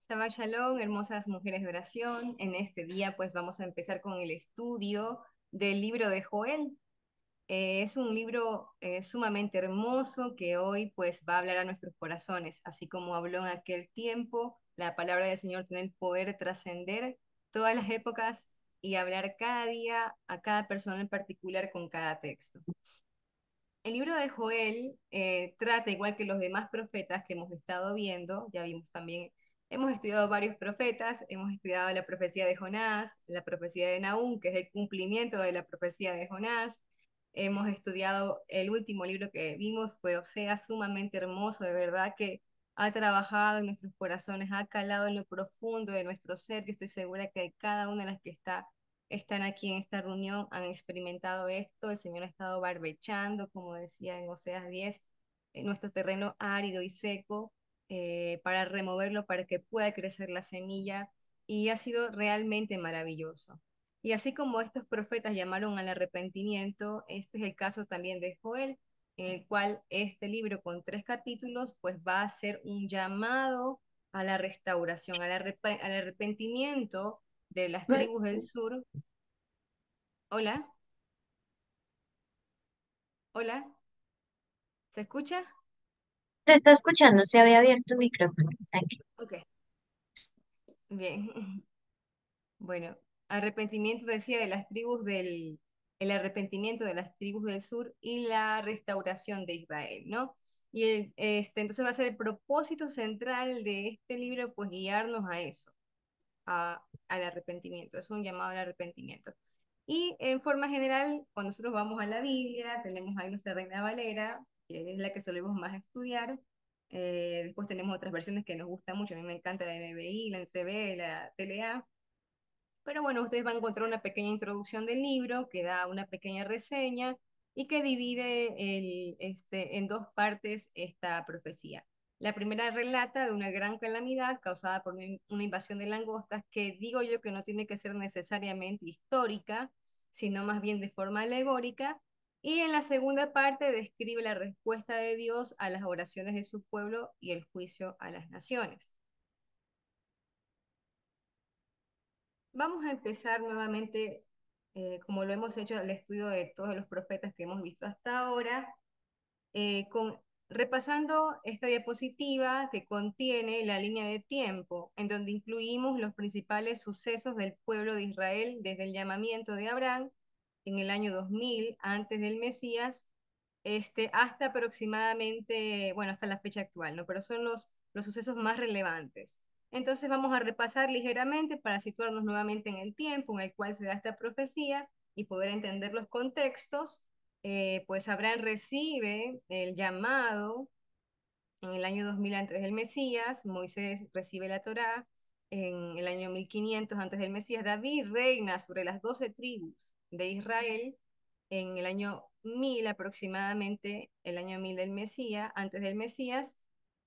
Shabbat Shalom, hermosas mujeres de oración. En este día pues vamos a empezar con el estudio del libro de Joel. Es un libro sumamente hermoso que hoy pues va a hablar a nuestros corazones, así como habló en aquel tiempo. La palabra del Señor tiene el poder de trascender todas las épocas y hablar cada día a cada persona en particular con cada texto. El libro de Joel trata, igual que los demás profetas que hemos estado viendo, ya vimos también, hemos estudiado varios profetas, hemos estudiado la profecía de Jonás, la profecía de Nahum, que es el cumplimiento de la profecía de Jonás, hemos estudiado el último libro que vimos, fue Oseas, sumamente hermoso, de verdad que ha trabajado en nuestros corazones, ha calado en lo profundo de nuestro ser. Yo estoy segura que cada una de las que están aquí en esta reunión han experimentado esto. El Señor ha estado barbechando, como decía en Oseas 10, en nuestro terreno árido y seco, para removerlo, para que pueda crecer la semilla, y ha sido realmente maravilloso. Y así como estos profetas llamaron al arrepentimiento, este es el caso también de Joel, en el cual este libro con 3 capítulos pues va a ser un llamado a la restauración, al arrepentimiento de las tribus del sur. Hola, hola, ¿se escucha? Te está escuchando, se había abierto el micrófono. Tranquilo. Ok, bien. Bueno, arrepentimiento decía de las el arrepentimiento de las tribus del sur y la restauración de Israel, ¿no? Y entonces va a ser el propósito central de este libro, pues guiarnos a eso, al arrepentimiento. Es un llamado al arrepentimiento. Y en forma general, cuando nosotros vamos a la Biblia, tenemos ahí nuestra Reina Valera, que es la que solemos más estudiar. Después tenemos otras versiones que nos gustan mucho. A mí me encanta la NBI, la NTV, la TLA. Pero bueno, ustedes van a encontrar una pequeña introducción del libro que da una pequeña reseña y que divide en 2 partes esta profecía. La primera relata de una gran calamidad causada por una invasión de langostas, que digo yo que no tiene que ser necesariamente histórica, sino más bien de forma alegórica. Y en la segunda parte describe la respuesta de Dios a las oraciones de su pueblo y el juicio a las naciones. Vamos a empezar nuevamente, como lo hemos hecho, el estudio de todos los profetas que hemos visto hasta ahora, repasando esta diapositiva que contiene la línea de tiempo, en donde incluimos los principales sucesos del pueblo de Israel desde el llamamiento de Abraham en el año 2000, antes del Mesías, hasta aproximadamente, bueno, hasta la fecha actual, ¿no? Pero son los sucesos más relevantes. Entonces vamos a repasar ligeramente para situarnos nuevamente en el tiempo en el cual se da esta profecía y poder entender los contextos. Pues Abraham recibe el llamado en el año 2000 antes del Mesías, Moisés recibe la Torá en el año 1500 antes del Mesías, David reina sobre las 12 tribus de Israel en el año 1000 aproximadamente, el año 1000 del Mesías, antes del Mesías,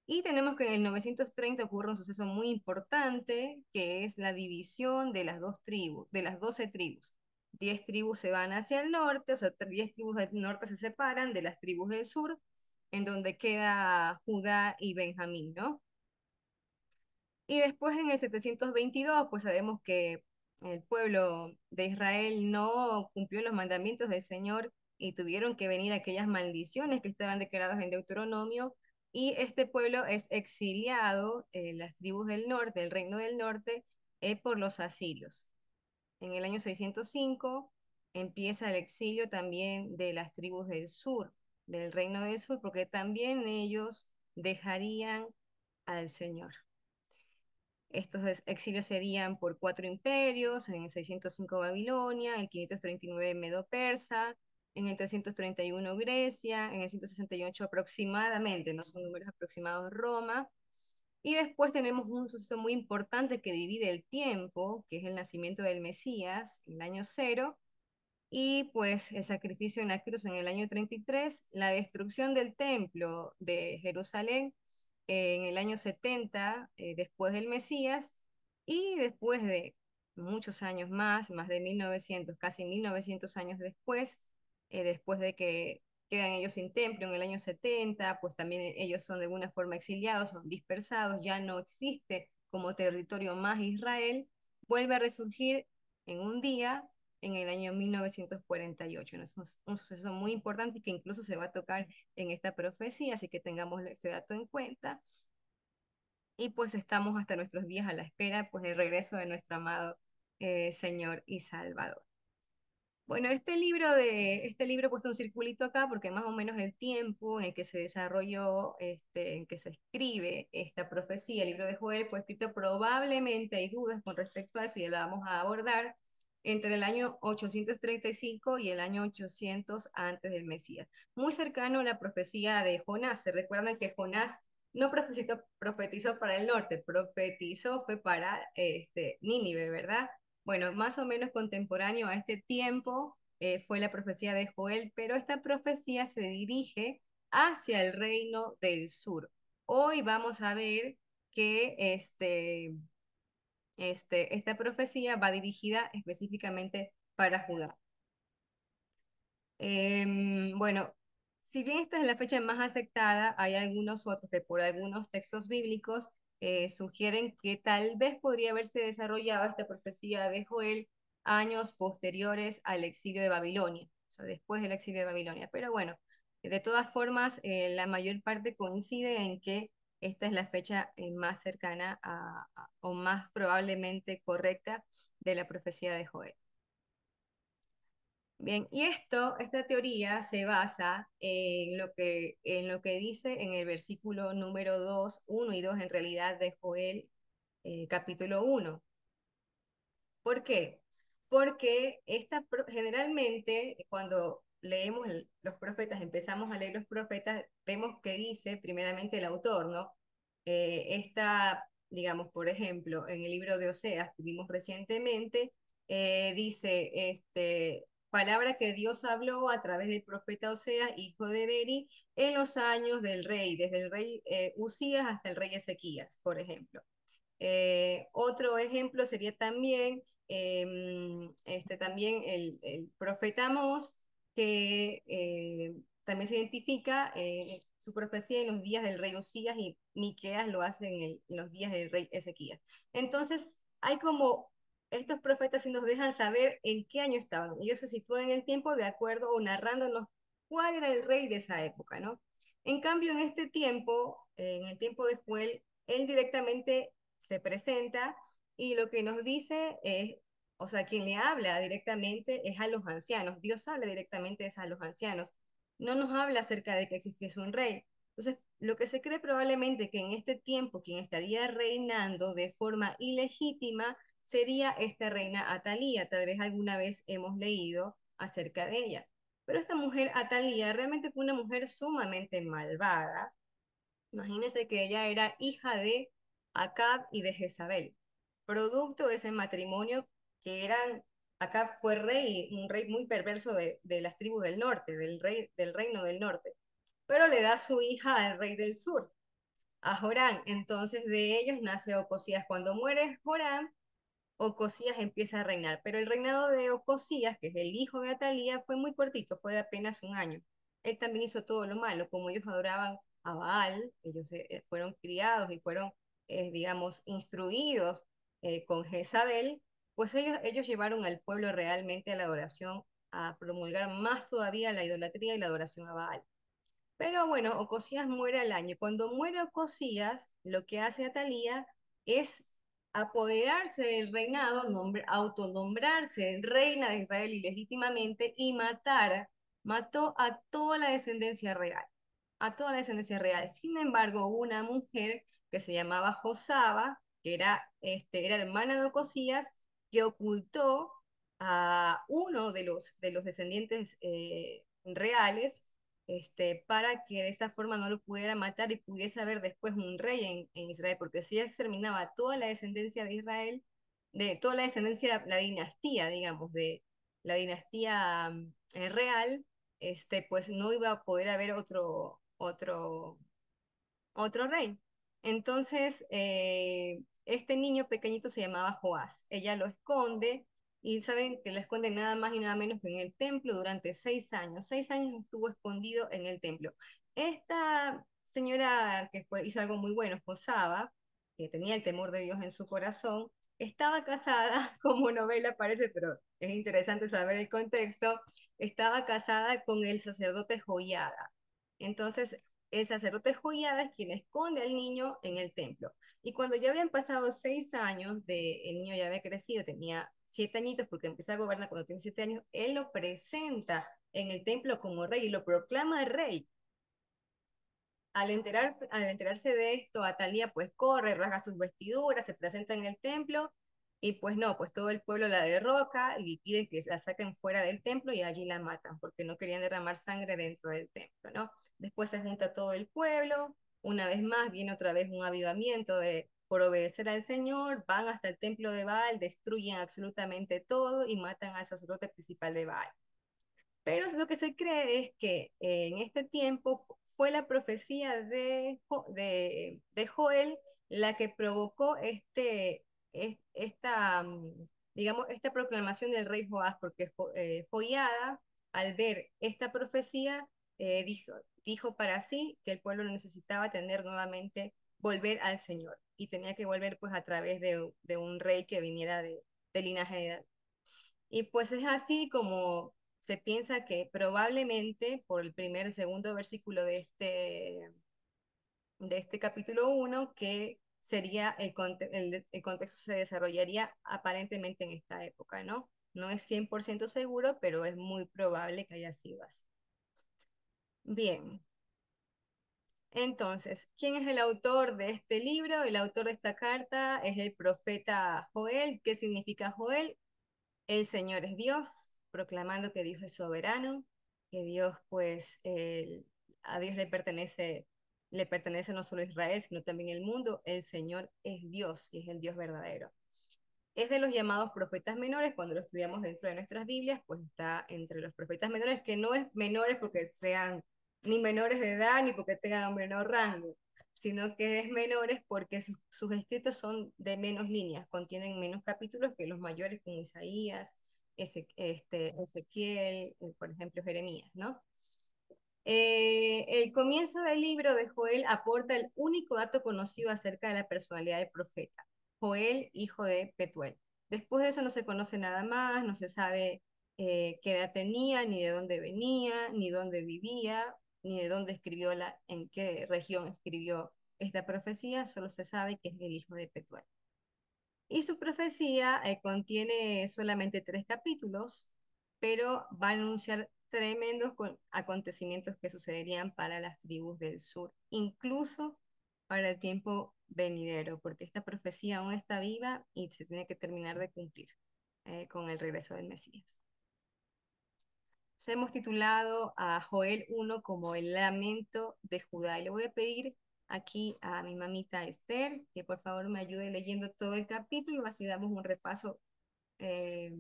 y tenemos que en el 930 ocurre un suceso muy importante, que es la división de las 2 tribus, de las 12 tribus. 10 tribus se van hacia el norte, o sea, 10 tribus del norte se separan de las tribus del sur, en donde queda Judá y Benjamín, ¿no? Y después en el 722, pues sabemos que el pueblo de Israel no cumplió los mandamientos del Señor y tuvieron que venir aquellas maldiciones que estaban declaradas en Deuteronomio, y este pueblo es exiliado, las tribus del norte, el reino del norte, por los asirios. En el año 605 empieza el exilio también de las tribus del sur, del reino del sur, porque también ellos dejarían al Señor. Estos exilios serían por 4 imperios: en el 605 Babilonia, en el 539 Medo-Persa, en el 331 Grecia, en el 168 aproximadamente, no son números aproximados, Roma. Y después tenemos un suceso muy importante que divide el tiempo, que es el nacimiento del Mesías, en el año 0, y pues el sacrificio en la cruz en el año 33, la destrucción del templo de Jerusalén en el año 70, después del Mesías, y después de muchos años más de 1900, casi 1900 años después de que quedan ellos sin templo en el año 70, pues también ellos son de alguna forma exiliados, son dispersados, ya no existe como territorio más Israel, vuelve a resurgir en un día en el año 1948. ¿No? Es un suceso muy importante y que incluso se va a tocar en esta profecía, así que tengamos este dato en cuenta. Y pues estamos hasta nuestros días a la espera pues del regreso de nuestro amado Señor y Salvador. Bueno, este libro he puesto un circulito acá porque más o menos el tiempo en el que se desarrolló, en que se escribe esta profecía, el libro de Joel, fue escrito probablemente, hay dudas con respecto a eso, y ya lo vamos a abordar, entre el año 835 y el año 800 antes del Mesías. Muy cercano a la profecía de Jonás. Se recuerdan que Jonás no profetizó para el norte, profetizó fue para Nínive, ¿verdad? Bueno, más o menos contemporáneo a este tiempo fue la profecía de Joel, pero esta profecía se dirige hacia el reino del sur. Hoy vamos a ver que esta profecía va dirigida específicamente para Judá. Bueno, si bien esta es la fecha más aceptada, hay algunos otros que por algunos textos bíblicos sugieren que tal vez podría haberse desarrollado esta profecía de Joel años posteriores al exilio de Babilonia, o sea, después del exilio de Babilonia. Pero bueno, de todas formas, la mayor parte coincide en que esta es la fecha más cercana o más probablemente correcta de la profecía de Joel. Bien, y esta teoría se basa en lo que dice en el versículo número 2, 1 y 2 en realidad de Joel, capítulo 1. ¿Por qué? Porque generalmente cuando leemos los profetas, empezamos a leer los profetas, vemos que dice primeramente el autor, ¿no? Digamos, por ejemplo, en el libro de Oseas que vimos recientemente, dice, palabra que Dios habló a través del profeta Oseas, hijo de Beri, en los años del rey, desde el rey Usías hasta el rey Ezequías, por ejemplo. Otro ejemplo sería también, también el profeta Amós, que también se identifica su profecía en los días del rey Usías y Miqueas lo hace en los días del rey Ezequías. Entonces, hay como estos profetas sí nos dejan saber en qué año estaban. Ellos se sitúan en el tiempo de acuerdo o narrándonos cuál era el rey de esa época, ¿no? En cambio, en este tiempo, en el tiempo de Joel, él directamente se presenta y lo que nos dice es, o sea, quien le habla directamente es a los ancianos. Dios habla directamente es a los ancianos. No nos habla acerca de que existiese un rey. Entonces, lo que se cree probablemente que en este tiempo quien estaría reinando de forma ilegítima sería esta reina Atalía. Tal vez alguna vez hemos leído acerca de ella. Pero esta mujer Atalía realmente fue una mujer sumamente malvada. Imagínense que ella era hija de Acab y de Jezabel, producto de ese matrimonio que eran, Acab fue rey, un rey muy perverso de las tribus del norte, del reino del norte, pero le da su hija al rey del sur, a Jorán. Entonces de ellos nace Ocosías. Cuando muere Jorán, Ocosías empieza a reinar, pero el reinado de Ocosías, que es el hijo de Atalía, fue muy cortito, fue de apenas un año. Él también hizo todo lo malo, como ellos adoraban a Baal, ellos fueron criados y fueron, digamos, instruidos con Jezabel, pues ellos llevaron al pueblo realmente a la adoración, a promulgar más todavía la idolatría y la adoración a Baal. Pero bueno, Ocosías muere al año. Cuando muere Ocosías, lo que hace Atalía es apoderarse del reinado, autonombrarse reina de Israel ilegítimamente y mató a toda la descendencia real, a toda la descendencia real. Sin embargo, hubo una mujer que se llamaba Josaba, que era hermana de Ocosías, que ocultó a uno de los descendientes reales, para que de esta forma no lo pudiera matar y pudiese haber después un rey en Israel, porque si exterminaba toda la descendencia de Israel, de toda la descendencia, la dinastía, digamos, de la dinastía real, pues no iba a poder haber otro rey. Entonces, este niño pequeñito se llamaba Joás. Ella lo esconde y saben que lo esconde nada más y nada menos que en el templo durante 6 años. 6 años estuvo escondido en el templo. Esta señora hizo algo muy bueno, Josaba, que tenía el temor de Dios en su corazón, estaba casada, como novela parece, pero es interesante saber el contexto, estaba casada con el sacerdote Joiada. Entonces, el sacerdote Joiada es quien esconde al niño en el templo. Y cuando ya habían pasado 6 años, el niño ya había crecido, tenía 7 añitos, porque empieza a gobernar cuando tiene 7 años, él lo presenta en el templo como rey y lo proclama rey. Al enterarse de esto, Atalía pues corre, rasga sus vestiduras, se presenta en el templo y pues no, pues todo el pueblo la derroca y piden que la saquen fuera del templo y allí la matan porque no querían derramar sangre dentro del templo, ¿no? Después se junta todo el pueblo, una vez más viene otra vez un avivamiento por obedecer al Señor, van hasta el templo de Baal, destruyen absolutamente todo y matan al sacerdote principal de Baal. Pero lo que se cree es que en este tiempo fue la profecía de Joel la que provocó digamos, esta proclamación del rey Joás, porque Joiada, al ver esta profecía, dijo para sí que el pueblo necesitaba tener nuevamente, volver al Señor, y tenía que volver pues a través de un rey que viniera del linaje de David. Y pues es así como se piensa que probablemente por el primer y segundo versículo de este capítulo 1, que sería el contexto se desarrollaría aparentemente en esta época, ¿no? No es 100% seguro, pero es muy probable que haya sido así. Bien, entonces, ¿quién es el autor de este libro? El autor de esta carta es el profeta Joel. ¿Qué significa Joel? El Señor es Dios, proclamando que Dios es soberano, que Dios, pues, a Dios le pertenece no solo Israel, sino también el mundo. El Señor es Dios y es el Dios verdadero. Es de los llamados profetas menores, cuando lo estudiamos dentro de nuestras Biblias, pues está entre los profetas menores, que no es menores porque sean ni menores de edad ni porque tengan menor rango, sino que es menores porque sus escritos son de menos líneas, contienen menos capítulos que los mayores como Isaías, Ezequiel, por ejemplo, Jeremías, ¿no? El comienzo del libro de Joel aporta el único dato conocido acerca de la personalidad del profeta, Joel, hijo de Petuel. Después de eso no se conoce nada más, no se sabe qué edad tenía, ni de dónde venía, ni dónde vivía, ni de dónde en qué región escribió esta profecía, solo se sabe que es el hijo de Petuel. Y su profecía contiene solamente 3 capítulos, pero va a anunciar tremendos acontecimientos que sucederían para las tribus del sur, incluso para el tiempo venidero, porque esta profecía aún está viva y se tiene que terminar de cumplir con el regreso del Mesías. Hemos titulado a Joel 1 como el lamento de Judá. Y le voy a pedir aquí a mi mamita Esther que por favor me ayude leyendo todo el capítulo, así damos un repaso eh,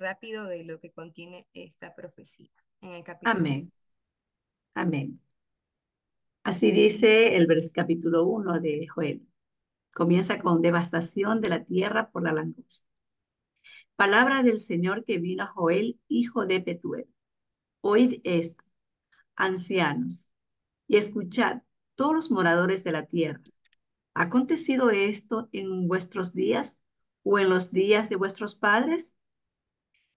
rápido de lo que contiene esta profecía en el capítulo 1. Amén, amén. Así dice el capítulo 1 de Joel. Comienza con devastación de la tierra por la langosta. Palabra del Señor que vino a Joel, hijo de Petuel. Oíd esto, ancianos, y escuchad todos los moradores de la tierra. ¿Ha acontecido esto en vuestros días o en los días de vuestros padres?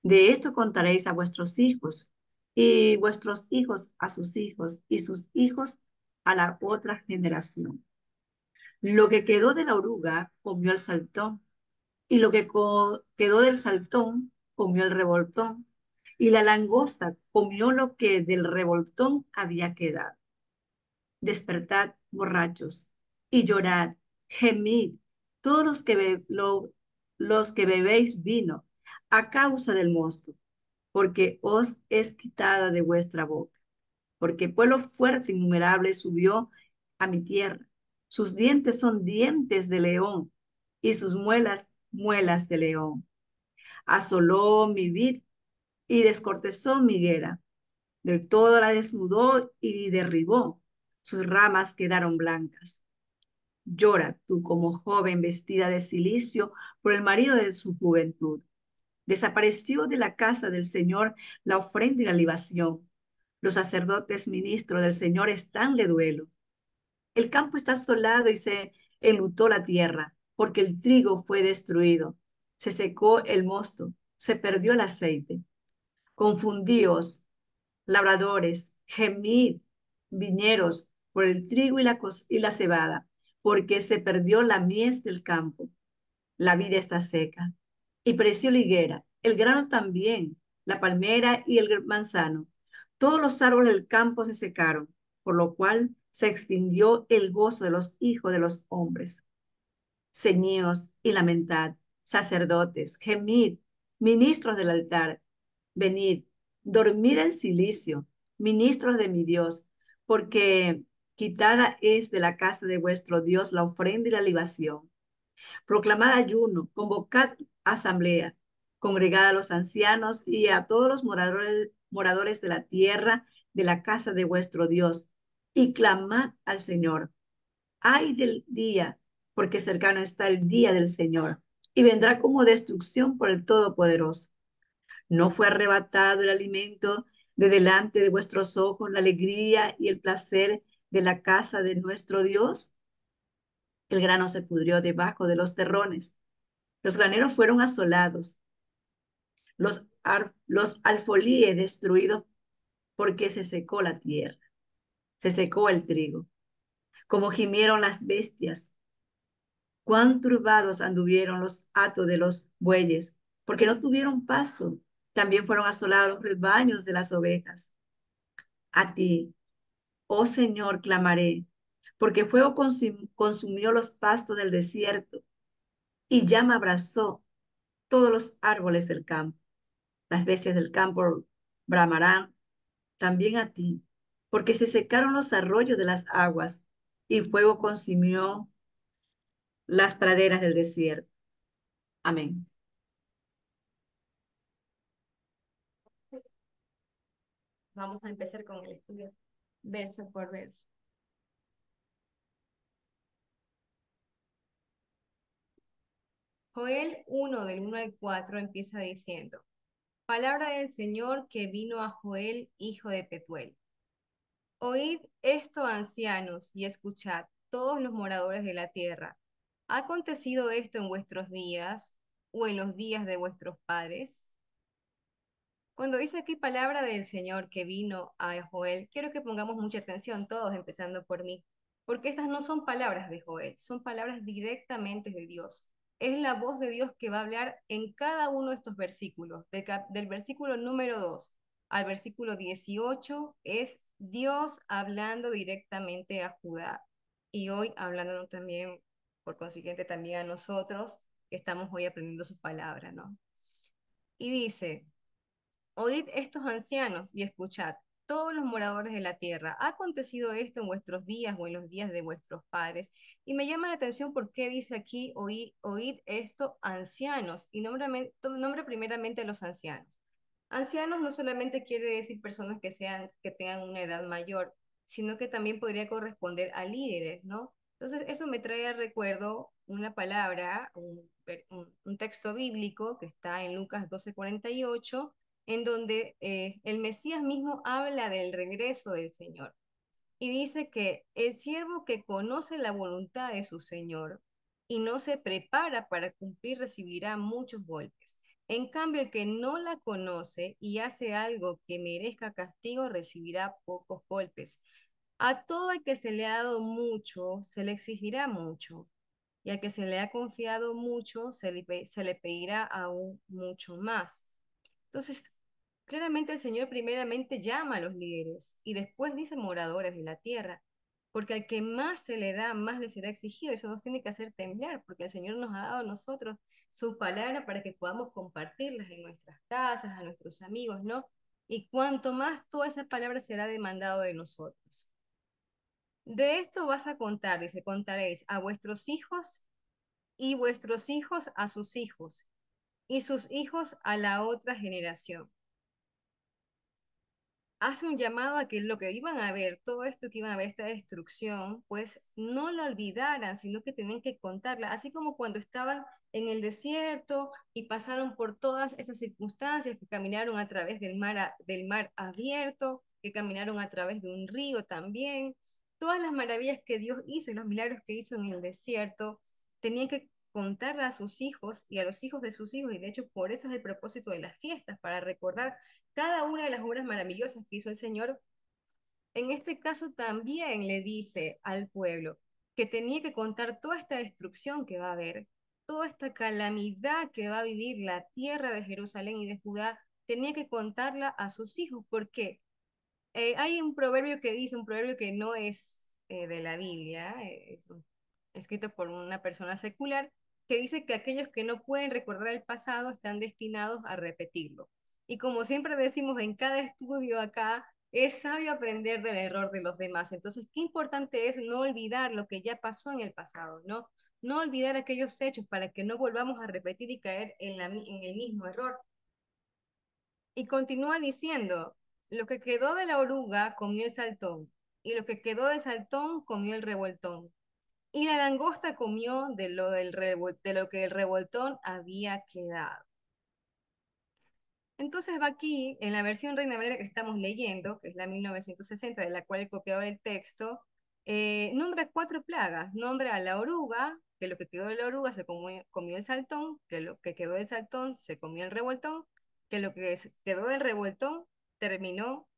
De esto contaréis a vuestros hijos, y vuestros hijos a sus hijos, y sus hijos a la otra generación. Lo que quedó de la oruga comió el saltón, y lo que quedó del saltón comió el revoltón, y la langosta comió lo que del revoltón había quedado. Despertad, borrachos, y llorad, gemid, todos los que bebéis vino, a causa del mosto, porque os es quitada de vuestra boca. Porque pueblo fuerte e innumerable subió a mi tierra. Sus dientes son dientes de león, y sus muelas, muelas de león. Asoló mi vid y descortezó mi higuera. Del todo la desnudó y derribó. Sus ramas quedaron blancas. Llora tú como joven vestida de cilicio por el marido de su juventud. Desapareció de la casa del Señor la ofrenda y la libación. Los sacerdotes ministros del Señor están de duelo. El campo está asolado y se enlutó la tierra, porque el trigo fue destruido. Se secó el mosto, se perdió el aceite. Confundíos, labradores, gemid, viñeros, por el trigo y la cebada, porque se perdió la mies del campo. La vida está seca. Y pereció la higuera, el grano también, la palmera y el manzano. Todos los árboles del campo se secaron, por lo cual se extinguió el gozo de los hijos de los hombres. Ceñíos y lamentad, sacerdotes, gemid, ministros del altar, venid, dormid en silicio, ministros de mi Dios, porque quitada es de la casa de vuestro Dios la ofrenda y la libación. Proclamad ayuno, convocad asamblea, congregad a los ancianos y a todos los moradores de la tierra de la casa de vuestro Dios, y clamad al Señor. Ay del día, porque cercano está el día del Señor, y vendrá como destrucción por el Todopoderoso. ¿No fue arrebatado el alimento de delante de vuestros ojos, la alegría y el placer de la casa de nuestro Dios? El grano se pudrió debajo de los terrones, los graneros fueron asolados, los alfolíes destruidos porque se secó la tierra, se secó el trigo, como gimieron las bestias. Cuán turbados anduvieron los hatos de los bueyes, porque no tuvieron pasto. También fueron asolados los rebaños de las ovejas. A ti, oh Señor, clamaré, porque fuego consumió los pastos del desierto y llama abrazó todos los árboles del campo. Las bestias del campo bramarán también a ti, porque se secaron los arroyos de las aguas y fuego consumió las praderas del desierto. Amén. Vamos a empezar con el estudio verso por verso. Joel 1 del 1 al 4 empieza diciendo, palabra del Señor que vino a Joel, hijo de Petuel. Oíd esto, ancianos, y escuchad, todos los moradores de la tierra. ¿Ha acontecido esto en vuestros días o en los días de vuestros padres? Cuando dice aquí palabra del Señor que vino a Joel, quiero que pongamos mucha atención todos, empezando por mí, porque estas no son palabras de Joel, son palabras directamente de Dios. Es la voz de Dios que va a hablar en cada uno de estos versículos, del versículo número 2 al versículo 18, es Dios hablando directamente a Judá y hoy hablándonos también, por consiguiente, también a nosotros, que estamos hoy aprendiendo su palabra, ¿no? Y dice, oíd estos ancianos y escuchad, todos los moradores de la tierra, ¿ha acontecido esto en vuestros días o en los días de vuestros padres? Y me llama la atención por qué dice aquí, oíd esto, ancianos, y nombra primeramente a los ancianos. Ancianos no solamente quiere decir personas que tengan una edad mayor, sino que también podría corresponder a líderes, ¿no? Entonces, eso me trae al recuerdo una palabra, un texto bíblico que está en Lucas 12:48, en donde el Mesías mismo habla del regreso del Señor. Y dice que el siervo que conoce la voluntad de su Señor y no se prepara para cumplir recibirá muchos golpes. En cambio, el que no la conoce y hace algo que merezca castigo recibirá pocos golpes. A todo el que se le ha dado mucho, se le exigirá mucho. Y al que se le ha confiado mucho, se le pedirá aún mucho más. Entonces, claramente el Señor primeramente llama a los líderes y después dice moradores de la tierra, porque al que más se le da, más le será exigido. Eso nos tiene que hacer temblar, porque el Señor nos ha dado a nosotros su palabra para que podamos compartirlas en nuestras casas, a nuestros amigos, ¿no? Y cuanto más toda esa palabra será demandado de nosotros. De esto vas a contar, dice, contaréis a vuestros hijos y vuestros hijos a sus hijos y sus hijos a la otra generación. Hace un llamado a que lo que iban a ver, todo esto que iban a ver, esta destrucción, pues no la olvidaran, sino que tenían que contarla, así como cuando estaban en el desierto y pasaron por todas esas circunstancias, que caminaron a través del mar abierto, que caminaron a través de un río también. todas las maravillas que Dios hizo y los milagros que hizo en el desierto, tenían que contarle a sus hijos y a los hijos de sus hijos, y de hecho por eso es el propósito de las fiestas, para recordar cada una de las obras maravillosas que hizo el Señor. En este caso también le dice al pueblo que tenía que contar toda esta destrucción que va a haber, toda esta calamidad que va a vivir la tierra de Jerusalén y de Judá, tenía que contarla a sus hijos, porque hay un proverbio que dice, un proverbio que no es de la Biblia, escrito por una persona secular, que dice que aquellos que no pueden recordar el pasado están destinados a repetirlo. Y como siempre decimos en cada estudio acá, es sabio aprender del error de los demás. Entonces, qué importante es no olvidar lo que ya pasó en el pasado, ¿no? No olvidar aquellos hechos para que no volvamos a repetir y caer en el mismo error. Y continúa diciendo, lo que quedó de la oruga comió el saltón, y lo que quedó del saltón comió el revoltón, y la langosta comió de lo que el revoltón había quedado. Entonces va aquí, en la versión Reina Valera que estamos leyendo, que es la 1960, de la cual he copiado el texto, nombra 4 plagas. Nombra a la oruga, que lo que quedó de la oruga se comió el saltón, que lo que quedó del saltón se comió el revoltón, que lo que quedó del revoltón terminó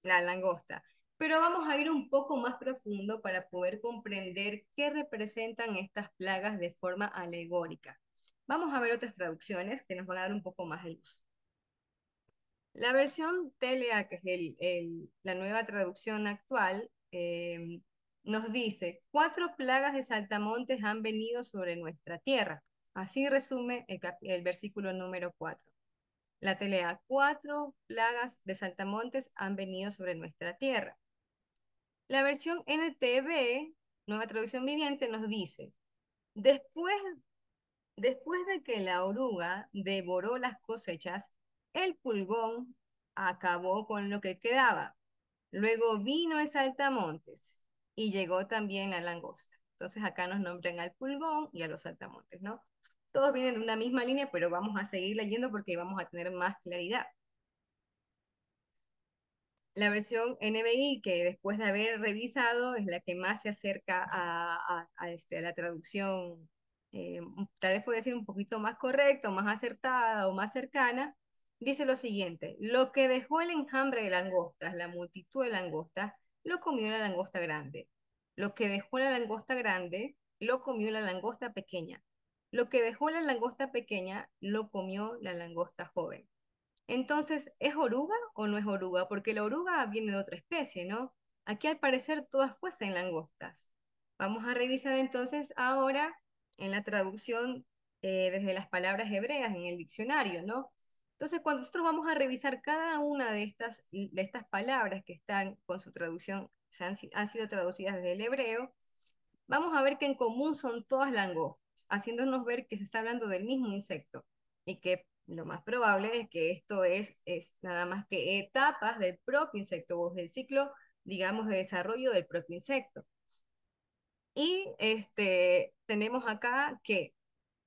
la langosta. Pero vamos a ir un poco más profundo para poder comprender qué representan estas plagas de forma alegórica. Vamos a ver otras traducciones que nos van a dar un poco más de luz. La versión TLA, que es la nueva traducción actual, nos dice, 4 plagas de saltamontes han venido sobre nuestra tierra. Así resume el versículo número 4. La TLA, 4 plagas de saltamontes han venido sobre nuestra tierra. La versión NTV, nueva traducción viviente, nos dice, después Después de que la oruga devoró las cosechas, el pulgón acabó con lo que quedaba. Luego vino el saltamontes y llegó también la langosta. Entonces acá nos nombran al pulgón y a los saltamontes, ¿no? Todos vienen de una misma línea, pero vamos a seguir leyendo porque vamos a tener más claridad. La versión NBI, que después de haber revisado, es la que más se acerca a la traducción, tal vez puede ser un poquito más correcta, o más acertada o más cercana, dice lo siguiente, lo que dejó el enjambre de langostas, la multitud de langostas, lo comió la langosta grande. Lo que dejó la langosta grande, lo comió la langosta pequeña. Lo que dejó la langosta pequeña, lo comió la langosta joven. Entonces, ¿es oruga o no es oruga? Porque la oruga viene de otra especie, ¿no? Aquí al parecer todas fuesen langostas. Vamos a revisar entonces ahora en la traducción desde las palabras hebreas en el diccionario, ¿no? Entonces, cuando nosotros vamos a revisar cada una de estas palabras que están con su traducción, han sido traducidas desde el hebreo, vamos a ver que en común son todas langostas, haciéndonos ver que se está hablando del mismo insecto y que lo más probable es que esto es nada más que etapas del propio insecto o del ciclo, digamos, de desarrollo del propio insecto. Y tenemos acá que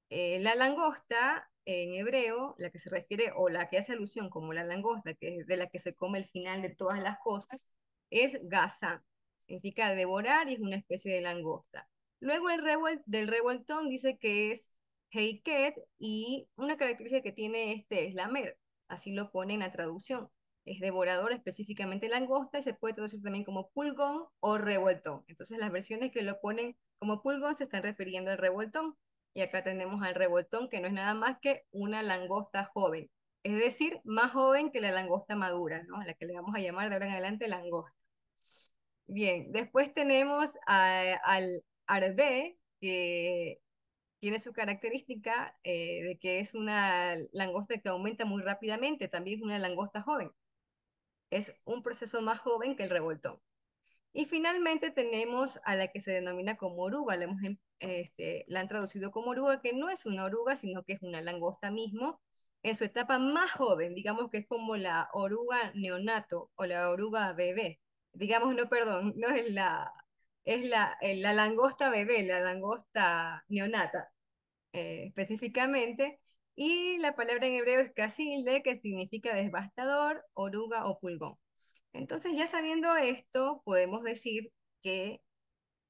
la langosta en hebreo, la que se refiere o la que hace alusión como la langosta, que es de la que se come el final de todas las cosas, es gaza. Significa devorar y es una especie de langosta. Luego del revoltón dice que es heiket y una característica que tiene este es lamer. Así lo pone en la traducción. Es devorador, específicamente langosta, y se puede traducir también como pulgón o revoltón. Entonces las versiones que lo ponen como pulgón se están refiriendo al revoltón. Y acá tenemos al revoltón, que no es nada más que una langosta joven. Es decir, más joven que la langosta madura, ¿no? A la que le vamos a llamar de ahora en adelante langosta. Bien, después tenemos al arbé, que tiene su característica de que es una langosta que aumenta muy rápidamente, también es una langosta joven. Es un proceso más joven que el revoltón. Y finalmente tenemos a la que se denomina como oruga, la han traducido como oruga, que no es una oruga, sino que es una langosta mismo, en su etapa más joven, digamos que es como la oruga neonato o la oruga bebé. Digamos, no, perdón, no es la langosta bebé, la langosta neonata, específicamente. Y la palabra en hebreo es casilde, que significa devastador, oruga o pulgón. Entonces, ya sabiendo esto, podemos decir que,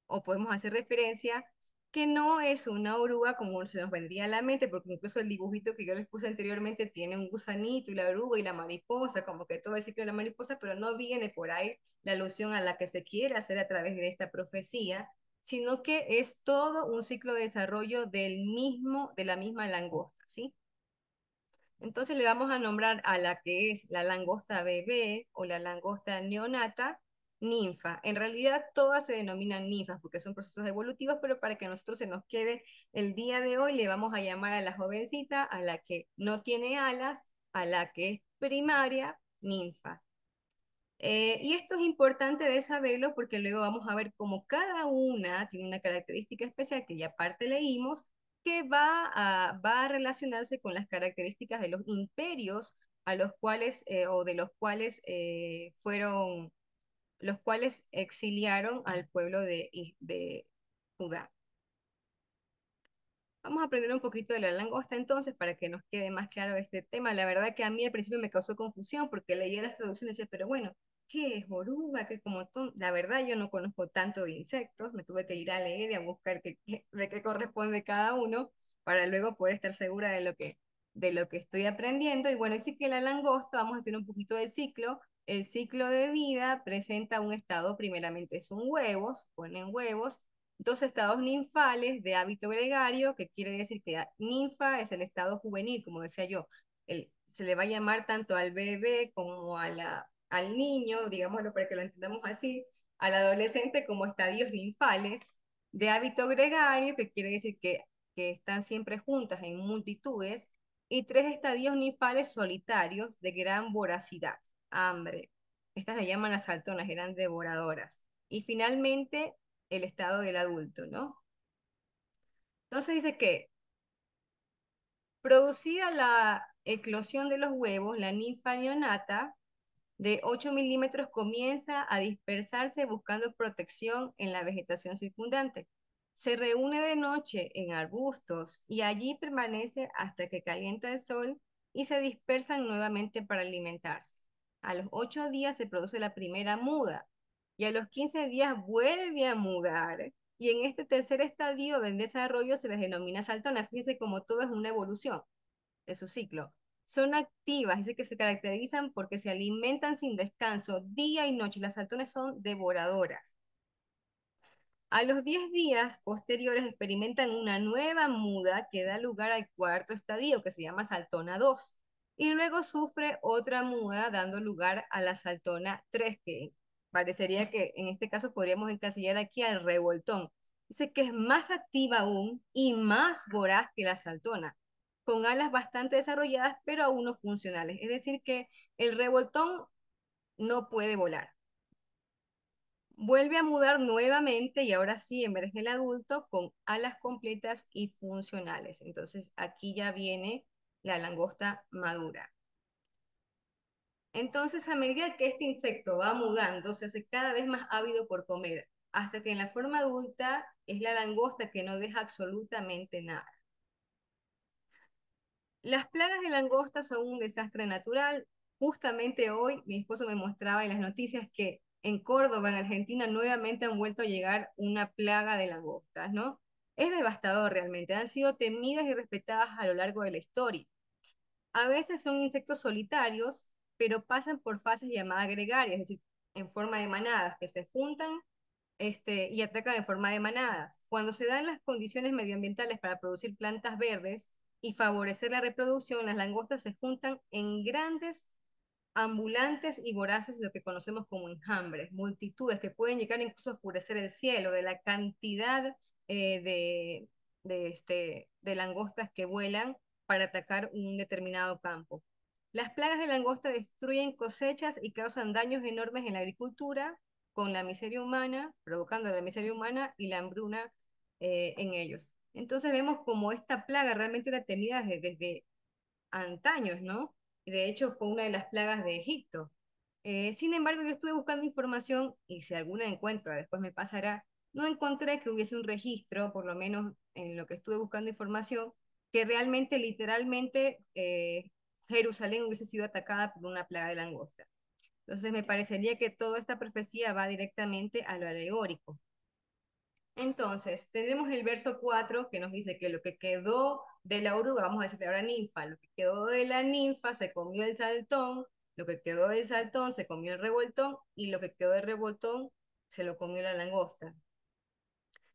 o podemos hacer referencia, que no es una oruga como se nos vendría a la mente, porque incluso el dibujito que yo les puse anteriormente tiene un gusanito y la oruga y la mariposa, como que todo el ciclo de la mariposa, pero no viene por ahí la alusión a la que se quiere hacer a través de esta profecía, sino que es todo un ciclo de desarrollo de la misma langosta, ¿sí? Entonces le vamos a nombrar a la que es la langosta bebé o la langosta neonata ninfa. En realidad todas se denominan ninfas porque son procesos evolutivos, pero para que a nosotros se nos quede el día de hoy le vamos a llamar a la jovencita, a la que no tiene alas, a la que es primaria, ninfa. Y esto es importante de saberlo porque luego vamos a ver cómo cada una tiene una característica especial que ya aparte leímos, que va a relacionarse con las características de los imperios a los cuales, o de los cuales exiliaron al pueblo de Judá. Vamos a aprender un poquito de la langosta entonces para que nos quede más claro este tema. La verdad que a mí al principio me causó confusión porque leía las traducciones y decía, pero bueno, ¿qué es oruga? ¿Qué es como La verdad yo no conozco tanto de insectos, me tuve que ir a leer y a buscar de qué corresponde cada uno para luego poder estar segura de lo que estoy aprendiendo. Y bueno, sí que la langosta, vamos a tener un poquito de ciclo. El ciclo de vida presenta un estado, primeramente son huevos, ponen huevos, dos estados ninfales de hábito gregario, que quiere decir que ninfa es el estado juvenil, como decía yo. Se le va a llamar tanto al bebé como al niño, digámoslo para que lo entendamos así, al adolescente como estadios ninfales de hábito gregario, que quiere decir que están siempre juntas en multitudes, y tres estadios ninfales solitarios de gran voracidad, hambre. Estas le llaman las saltonas, eran devoradoras. Y finalmente, el estado del adulto, ¿no? Entonces dice que producida la eclosión de los huevos, la ninfa neonata de 8 milímetros comienza a dispersarse buscando protección en la vegetación circundante. Se reúne de noche en arbustos y allí permanece hasta que calienta el sol y se dispersan nuevamente para alimentarse. A los 8 días se produce la primera muda y a los 15 días vuelve a mudar. Y en este tercer estadio del desarrollo se les denomina saltona. Fíjense como todo es una evolución de su ciclo. Son activas, dice que se caracterizan porque se alimentan sin descanso día y noche. Las saltones son devoradoras. A los 10 días posteriores experimentan una nueva muda que da lugar al cuarto estadio, que se llama saltona 2. Y luego sufre otra muda dando lugar a la saltona 3, que parecería que en este caso podríamos encasillar aquí al revoltón. Dice que es más activa aún y más voraz que la saltona, con alas bastante desarrolladas, pero aún no funcionales. Es decir, que el revoltón no puede volar. Vuelve a mudar nuevamente y ahora sí emerge el adulto con alas completas y funcionales. Entonces aquí ya viene la langosta madura. Entonces a medida que este insecto va mudando, se hace cada vez más ávido por comer, hasta que en la forma adulta es la langosta que no deja absolutamente nada. Las plagas de langosta son un desastre natural. Justamente hoy mi esposo me mostraba en las noticias que en Córdoba, en Argentina, nuevamente han vuelto a llegar una plaga de langostas, ¿no? Es devastador realmente. Han sido temidas y respetadas a lo largo de la historia. A veces son insectos solitarios, pero pasan por fases llamadas gregarias, es decir, en forma de manadas, que se juntan y ataca de forma de manadas. Cuando se dan las condiciones medioambientales para producir plantas verdes y favorecer la reproducción, las langostas se juntan en grandes, ambulantes y voraces, lo que conocemos como enjambres, multitudes que pueden llegar incluso a oscurecer el cielo de la cantidad de langostas que vuelan para atacar un determinado campo. Las plagas de langosta destruyen cosechas y causan daños enormes en la agricultura, con la miseria humana, provocando la miseria humana y la hambruna en ellos. Entonces vemos como esta plaga realmente era temida desde antaños, ¿no? De hecho, fue una de las plagas de Egipto. Sin embargo, yo estuve buscando información y si alguna encuentro, después me pasará, no encontré que hubiese un registro, por lo menos en lo que estuve buscando información, que realmente, literalmente, Jerusalén hubiese sido atacada por una plaga de langosta. Entonces me parecería que toda esta profecía va directamente a lo alegórico. Entonces, tenemos el verso 4 que nos dice que lo que quedó de la oruga, vamos a decirle ahora ninfa, lo que quedó de la ninfa se comió el saltón, lo que quedó del saltón se comió el revoltón y lo que quedó del revoltón se lo comió la langosta.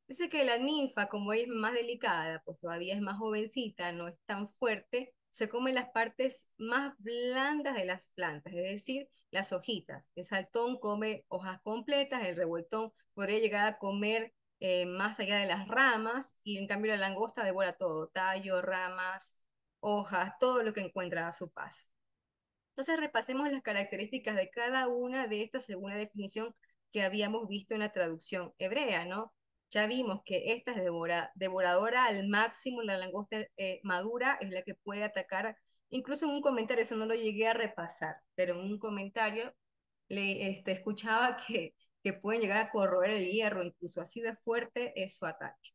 Dice que la ninfa, como ella es más delicada, pues todavía es más jovencita, no es tan fuerte, se come las partes más blandas de las plantas, es decir, las hojitas. El saltón come hojas completas, el revoltón podría llegar a comer más allá de las ramas y en cambio la langosta devora todo, tallo, ramas, hojas, todo lo que encuentra a su paso. Entonces repasemos las características de cada una de estas según la definición que habíamos visto en la traducción hebrea, ¿no? Ya vimos que esta es devoradora al máximo, la langosta madura es la que puede atacar, incluso en un comentario, eso no lo llegué a repasar, pero en un comentario escuchaba que pueden llegar a corroer el hierro, incluso así de fuerte es su ataque.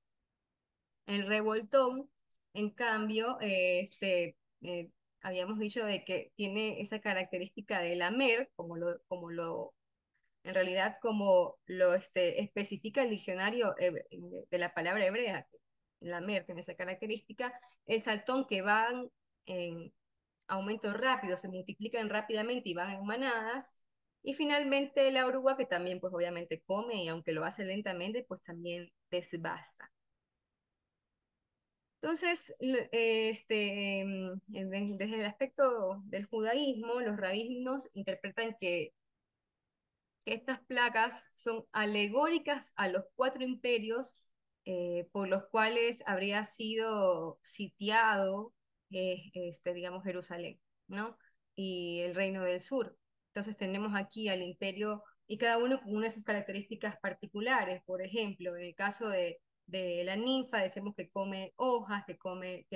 El revoltón, en cambio, habíamos dicho de que tiene esa característica de lamer, en realidad como lo especifica el diccionario de la palabra hebrea, lamer tiene esa característica, el saltón que van en aumento rápido, se multiplican rápidamente y van en manadas, y finalmente la oruga que también pues obviamente come y aunque lo hace lentamente pues también desbasta. Entonces, desde el aspecto del judaísmo, los rabinos interpretan que estas placas son alegóricas a los cuatro imperios por los cuales habría sido sitiado, digamos, Jerusalén, ¿no? Y el reino del sur. Entonces tenemos aquí al imperio y cada uno con una de sus características particulares. Por ejemplo, en el caso de la ninfa, decimos que come hojas, que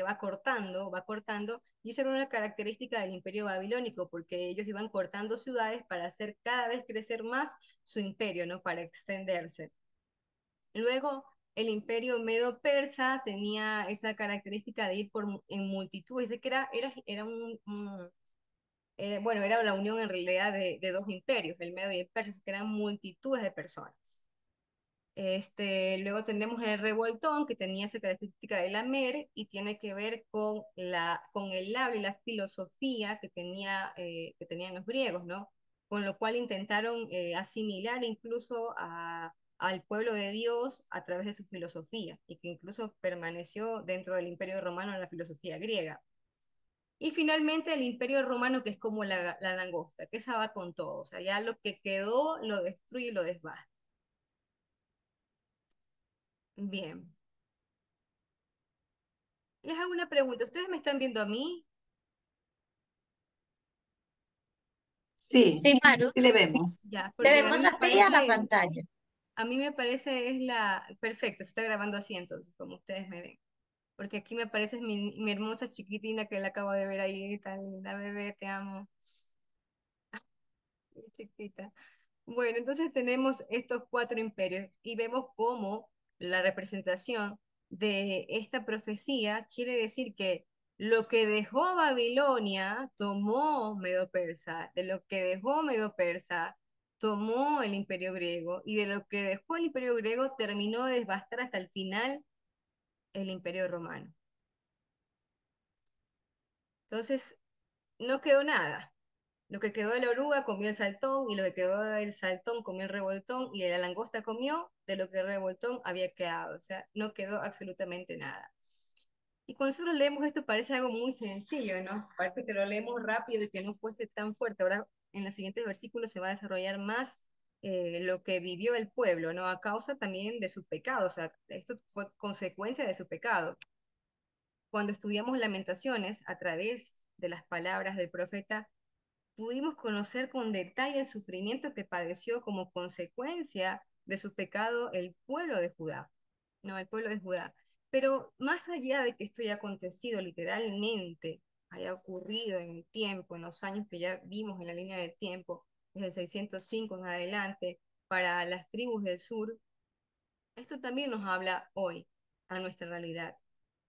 va cortando, y esa era una característica del imperio babilónico, porque ellos iban cortando ciudades para hacer cada vez crecer más su imperio, ¿no? Para extenderse. Luego, el imperio medo-persa tenía esa característica de ir en multitud, dice que bueno, era la unión en realidad de dos imperios, el medo y el persa, que eran multitudes de personas. Luego tenemos el revoltón, que tenía esa característica de lamer y tiene que ver con el habla y la filosofía que tenían los griegos, ¿no? Con lo cual intentaron asimilar incluso al pueblo de Dios a través de su filosofía y que incluso permaneció dentro del Imperio Romano la filosofía griega. Y finalmente el Imperio Romano, que es como la langosta, que esa va con todo, o sea, ya lo que quedó lo destruye y lo desbasta. Bien. Les hago una pregunta. ¿Ustedes me están viendo a mí? Sí, Sí, Maru, sí le vemos. Ya, te porque a mí vemos me a ti y a la parece, pantalla. a mí me parece es la, perfecto, se está grabando así entonces, como ustedes me ven. Porque aquí me parece mi hermosa chiquitina que la acabo de ver ahí, tan linda bebé, te amo, mi chiquita. Bueno, entonces tenemos estos cuatro imperios y vemos cómo la representación de esta profecía quiere decir que lo que dejó Babilonia tomó Medo-Persa, de lo que dejó Medo-Persa tomó el imperio griego y de lo que dejó el imperio griego terminó de devastar hasta el final el imperio romano. Entonces, no quedó nada. Lo que quedó de la oruga comió el saltón, y lo que quedó del saltón comió el revoltón, y de la langosta comió de lo que el revoltón había quedado. O sea, no quedó absolutamente nada. Y cuando nosotros leemos esto parece algo muy sencillo, ¿no? Parece que lo leemos rápido y que no fuese tan fuerte. Ahora, en los siguientes versículos se va a desarrollar más lo que vivió el pueblo, ¿no? A causa también de sus pecados. O sea, esto fue consecuencia de su pecado. Cuando estudiamos Lamentaciones a través de las palabras del profeta, pudimos conocer con detalle el sufrimiento que padeció como consecuencia de su pecado el pueblo de Judá, no, el pueblo de Judá. Pero más allá de que esto haya acontecido literalmente, haya ocurrido en el tiempo, en los años que ya vimos en la línea del tiempo, desde el 605 en adelante, para las tribus del sur, esto también nos habla hoy a nuestra realidad,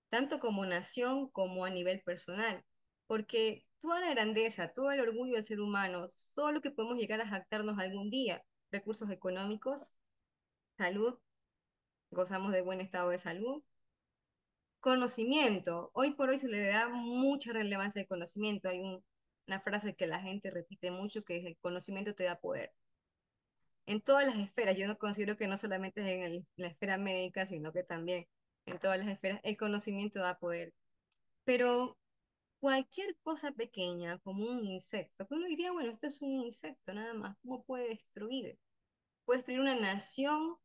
tanto como nación como a nivel personal. porque toda la grandeza, todo el orgullo del ser humano, todo lo que podemos llegar a jactarnos algún día, recursos económicos, salud, gozamos de buen estado de salud, conocimiento. Hoy por hoy se le da mucha relevancia al conocimiento. Hay una frase que la gente repite mucho que es el conocimiento te da poder. En todas las esferas, yo no considero que no solamente es en la esfera médica, sino que también en todas las esferas, el conocimiento da poder. Pero cualquier cosa pequeña, como un insecto, que uno diría, bueno, esto es un insecto nada más, ¿cómo puede destruir? Puede destruir una nación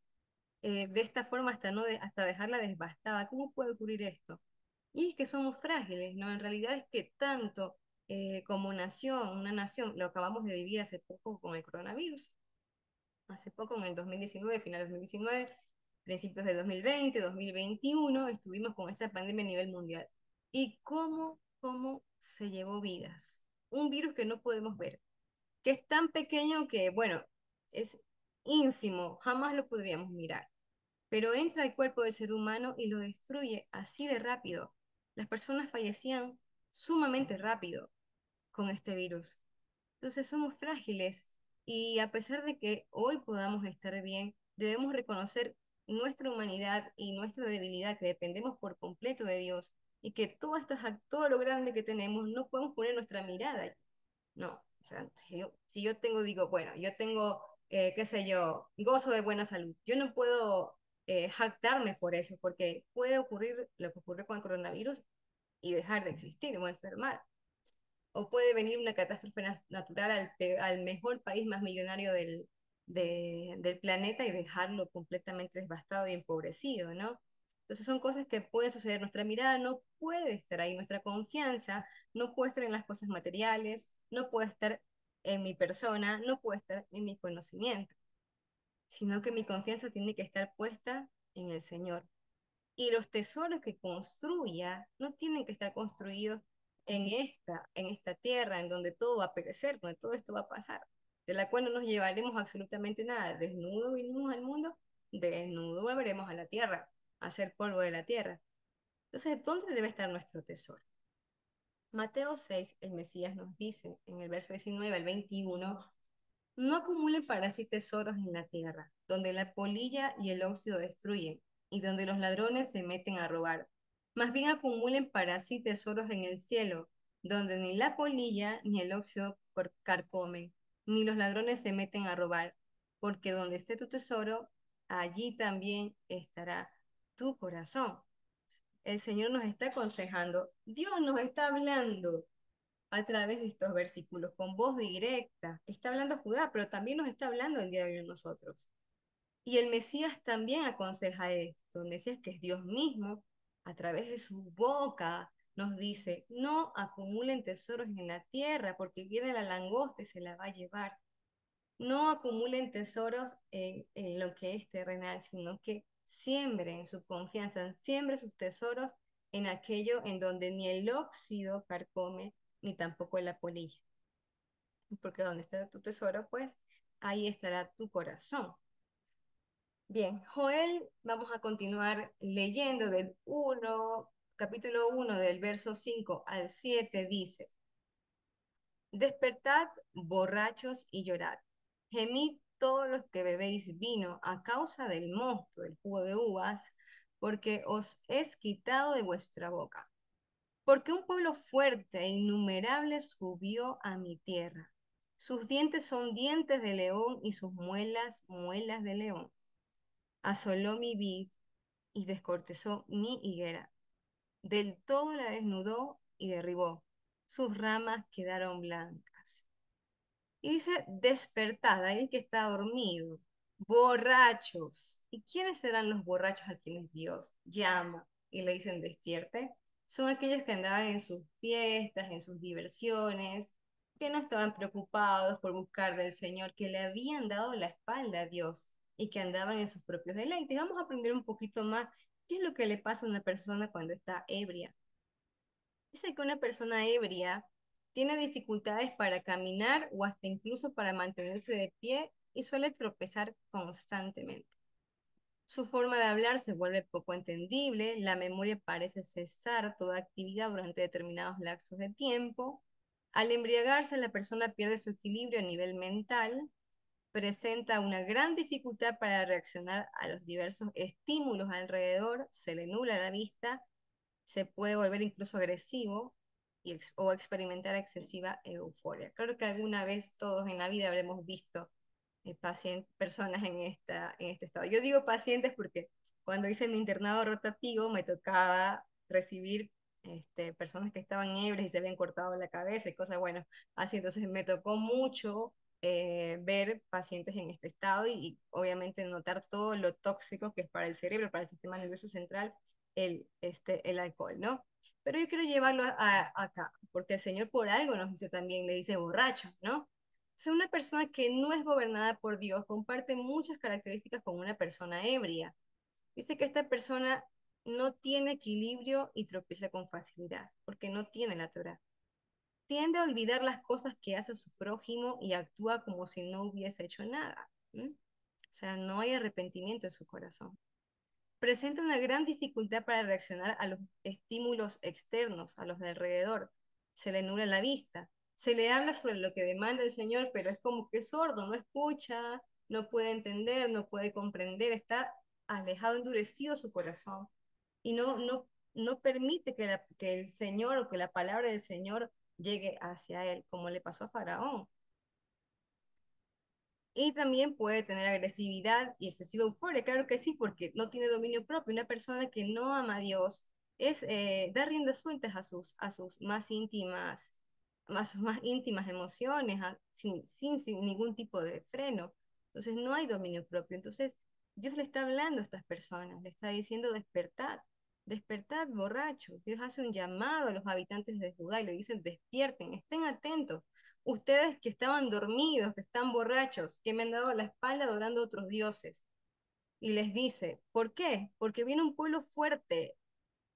de esta forma hasta, no hasta dejarla devastada. ¿Cómo puede ocurrir esto? Y es que somos frágiles, ¿no? En realidad es que tanto como nación, una nación, lo acabamos de vivir hace poco con el coronavirus, hace poco en el 2019, final de 2019, principios de 2020, 2021, estuvimos con esta pandemia a nivel mundial. ¿Y cómo se llevó vidas? Un virus que no podemos ver, que es tan pequeño que, bueno, es ínfimo, jamás lo podríamos mirar, pero entra al cuerpo del ser humano y lo destruye así de rápido. Las personas fallecían sumamente rápido con este virus. Entonces somos frágiles y a pesar de que hoy podamos estar bien, debemos reconocer nuestra humanidad y nuestra debilidad, que dependemos por completo de Dios y que todo lo grande que tenemos no podemos poner nuestra mirada. No, o sea, si yo tengo, digo, bueno, yo tengo, qué sé yo, gozo de buena salud. Yo no puedo jactarme por eso, porque puede ocurrir lo que ocurrió con el coronavirus y dejar de existir o enfermar. O puede venir una catástrofe natural al mejor país más millonario del planeta y dejarlo completamente devastado y empobrecido, ¿no? Entonces son cosas que pueden suceder. Nuestra mirada no puede estar ahí, nuestra confianza no puede estar en las cosas materiales, no puede estar en mi persona, no puede estar en mi conocimiento, sino que mi confianza tiene que estar puesta en el Señor. Y los tesoros que construya no tienen que estar construidos en esta tierra, en donde todo va a perecer, donde todo esto va a pasar, de la cual no nos llevaremos absolutamente nada. Desnudo vinimos al mundo, desnudo volveremos a la tierra, a ser polvo de la tierra. Entonces, ¿dónde debe estar nuestro tesoro? Mateo 6, el Mesías nos dice en el verso 19 al 21, no acumulen para sí tesoros en la tierra, donde la polilla y el óxido destruyen, y donde los ladrones se meten a robar. Más bien acumulen para sí tesoros en el cielo, donde ni la polilla ni el óxido carcomen, ni los ladrones se meten a robar, porque donde esté tu tesoro, allí también estará tu corazón. El Señor nos está aconsejando, Dios nos está hablando a través de estos versículos, con voz directa. Está hablando Judá, pero también nos está hablando el día de hoy a nosotros. Y el Mesías también aconseja esto. El Mesías, que es Dios mismo, a través de su boca, nos dice, no acumulen tesoros en la tierra, porque viene la langosta y se la va a llevar. No acumulen tesoros en lo que es terrenal, sino que siembren su confianza, siembren sus tesoros en aquello en donde ni el óxido carcome, ni tampoco la polilla. Porque donde está tu tesoro, pues ahí estará tu corazón. Bien, Joel, vamos a continuar leyendo capítulo 1 del verso 5 al 7 dice, despertad, borrachos, y llorad. Gemid todos los que bebéis vino a causa del mosto, del jugo de uvas, porque os es quitado de vuestra boca. Porque un pueblo fuerte e innumerable subió a mi tierra. Sus dientes son dientes de león y sus muelas, muelas de león. Asoló mi vid y descortezó mi higuera. Del todo la desnudó y derribó. Sus ramas quedaron blancas. Y dice, despertad, alguien que está dormido, borrachos. ¿Y quiénes serán los borrachos a quienes Dios llama y le dicen despierte? Son aquellos que andaban en sus fiestas, en sus diversiones, que no estaban preocupados por buscar del Señor, que le habían dado la espalda a Dios y que andaban en sus propios deleites. Vamos a aprender un poquito más qué es lo que le pasa a una persona cuando está ebria. Dice que una persona ebria tiene dificultades para caminar o hasta incluso para mantenerse de pie y suele tropezar constantemente. Su forma de hablar se vuelve poco entendible, la memoria parece cesar toda actividad durante determinados lapsos de tiempo. Al embriagarse, la persona pierde su equilibrio a nivel mental, presenta una gran dificultad para reaccionar a los diversos estímulos alrededor, se le nubla la vista, se puede volver incluso agresivo o experimentar excesiva euforia. Creo que alguna vez todos en la vida habremos visto personas en este estado. Yo digo pacientes porque cuando hice mi internado rotativo me tocaba recibir personas que estaban ebrias y se habían cortado la cabeza y cosas, bueno, así. Entonces me tocó mucho ver pacientes en este estado y obviamente notar todo lo tóxico que es para el cerebro, para el sistema nervioso central, el alcohol, ¿no? Pero yo quiero llevarlo acá, porque el Señor por algo nos dice también, le dice borracho, ¿no? Sea, una persona que no es gobernada por Dios comparte muchas características con una persona ebria. Dice que esta persona no tiene equilibrio y tropieza con facilidad, porque no tiene la Torah. Tiende a olvidar las cosas que hace su prójimo y actúa como si no hubiese hecho nada. O sea, no hay arrepentimiento en su corazón. Presenta una gran dificultad para reaccionar a los estímulos externos, a los de alrededor. Se le nubla la vista. Se le habla sobre lo que demanda el Señor, pero es como que es sordo, no escucha, no puede entender, no puede comprender, está alejado, endurecido su corazón y no permite que el Señor o que la palabra del Señor llegue hacia él, como le pasó a Faraón. Y también puede tener agresividad y excesiva euforia, claro que sí, porque no tiene dominio propio. Una persona que no ama a Dios da riendas sueltas a sus más íntimas emociones, sin ningún tipo de freno. Entonces no hay dominio propio. Entonces Dios le está hablando a estas personas, le está diciendo despertad, despertad borrachos. Dios hace un llamado a los habitantes de Judá y le dicen despierten, estén atentos. Ustedes que estaban dormidos, que están borrachos, que me han dado la espalda adorando a otros dioses. Y les dice, ¿por qué? Porque viene un pueblo fuerte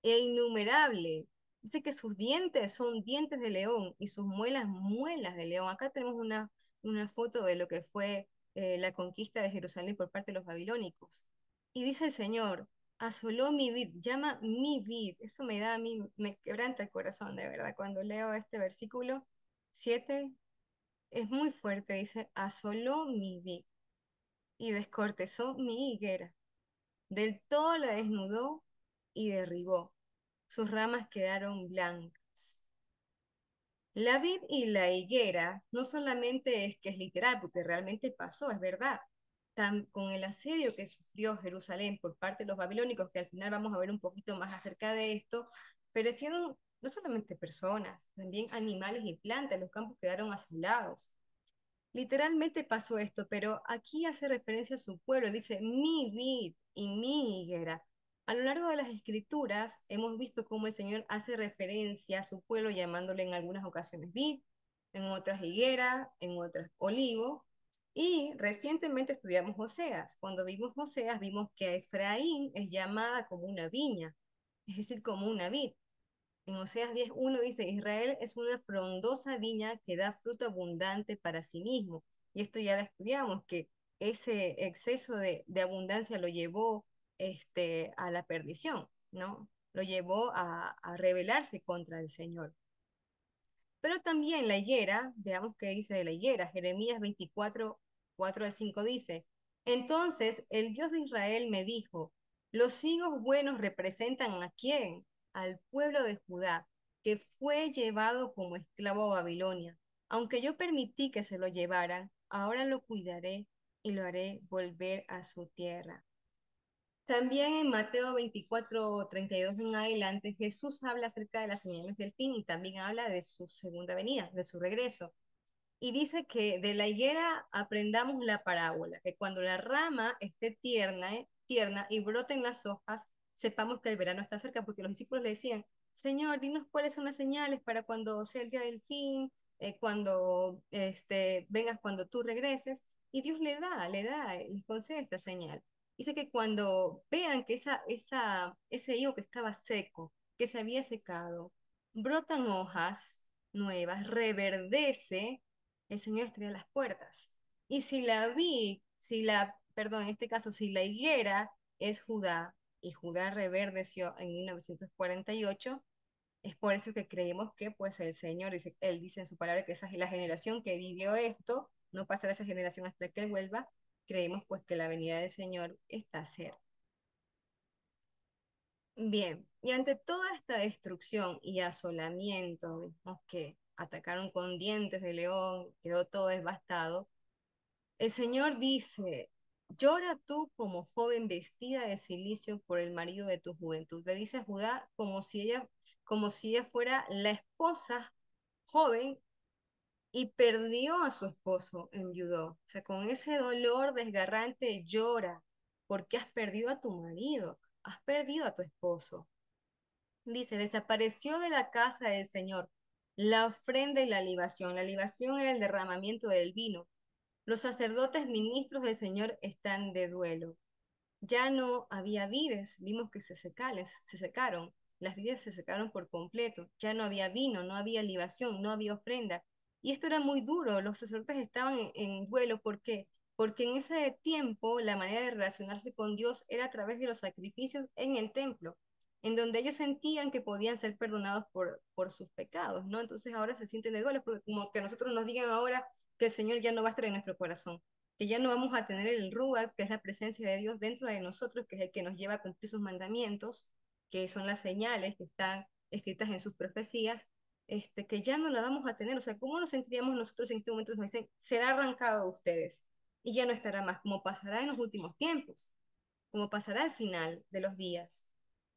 e innumerable. Dice que sus dientes son dientes de león y sus muelas, muelas de león. Acá tenemos una foto de lo que fue la conquista de Jerusalén por parte de los babilónicos. Y dice el Señor, asoló mi vid, llama mi vid. Eso me da a mí, me quebranta el corazón, de verdad, cuando leo este versículo 7 es muy fuerte, dice, asoló mi vid y descortezó mi higuera. Del todo la desnudó y derribó. Sus ramas quedaron blancas. La vid y la higuera no solamente es que es literal, porque realmente pasó, es verdad. Con el asedio que sufrió Jerusalén por parte de los babilónicos, que al final vamos a ver un poquito más acerca de esto, perecieron no solamente personas, también animales y plantas, los campos quedaron asolados. Literalmente pasó esto, pero aquí hace referencia a su pueblo, dice mi vid y mi higuera. A lo largo de las escrituras hemos visto cómo el Señor hace referencia a su pueblo llamándole en algunas ocasiones vid, en otras higuera, en otras olivo. Y recientemente estudiamos Oseas. Cuando vimos Oseas vimos que Efraín es llamada como una viña, es decir, como una vid. En Oseas 10:1 dice, Israel es una frondosa viña que da fruto abundante para sí mismo. Y esto ya lo estudiamos, que ese exceso de abundancia lo llevó a la perdición, ¿no? Lo llevó a rebelarse contra el Señor. Pero también la higuera, veamos qué dice de la higuera. Jeremías 24, 4 al 5 dice, entonces el Dios de Israel me dijo, los higos buenos representan ¿a quién? Al pueblo de Judá, que fue llevado como esclavo a Babilonia. Aunque yo permití que se lo llevaran, ahora lo cuidaré y lo haré volver a su tierra. También en Mateo 24:32 en adelante, Jesús habla acerca de las señales del fin y también habla de su segunda venida, de su regreso. Y dice que de la higuera aprendamos la parábola, que cuando la rama esté tierna y broten las hojas, sepamos que el verano está cerca, porque los discípulos le decían, Señor, dinos cuáles son las señales para cuando sea el día del fin, cuando vengas, cuando tú regreses. Y Dios les concede esta señal. Dice que cuando vean que ese higo que estaba seco, que se había secado, brotan hojas nuevas, reverdece, el Señor estrella las puertas. Y si la vi, si la, perdón, en este caso, si la higuera es Judá, y Judá reverdeció en 1948. Es por eso que creemos que pues el Señor, dice, Él dice en su palabra que esa es la generación que vivió esto, no pasará esa generación hasta que Él vuelva. Creemos pues que la venida del Señor está cerca. Bien, y ante toda esta destrucción y asolamiento, vemos que atacaron con dientes de león, quedó todo devastado. El Señor dice, llora tú como joven vestida de cilicio por el marido de tu juventud. Le dice a Judá como si ella fuera la esposa joven y perdió a su esposo, enviudó. O sea, con ese dolor desgarrante llora porque has perdido a tu marido, has perdido a tu esposo. Dice, desapareció de la casa del Señor la ofrenda y la libación. La libación era el derramamiento del vino. Los sacerdotes ministros del Señor están de duelo. Ya no había vides, vimos que se secaron, las vides se secaron por completo, ya no había vino, no había libación, no había ofrenda. Y esto era muy duro, los sacerdotes estaban en duelo, ¿por qué? Porque en ese tiempo la manera de relacionarse con Dios era a través de los sacrificios en el templo, en donde ellos sentían que podían ser perdonados por sus pecados, ¿no? Entonces ahora se sienten de duelo, porque como que a nosotros nos digan ahora que el Señor ya no va a estar en nuestro corazón, que ya no vamos a tener el Ruach, que es la presencia de Dios dentro de nosotros, que es el que nos lleva a cumplir sus mandamientos, que son las señales que están escritas en sus profecías, que ya no la vamos a tener. O sea, ¿cómo nos sentiríamos nosotros en este momento? Nos dicen, será arrancado de ustedes y ya no estará más, como pasará en los últimos tiempos, como pasará al final de los días.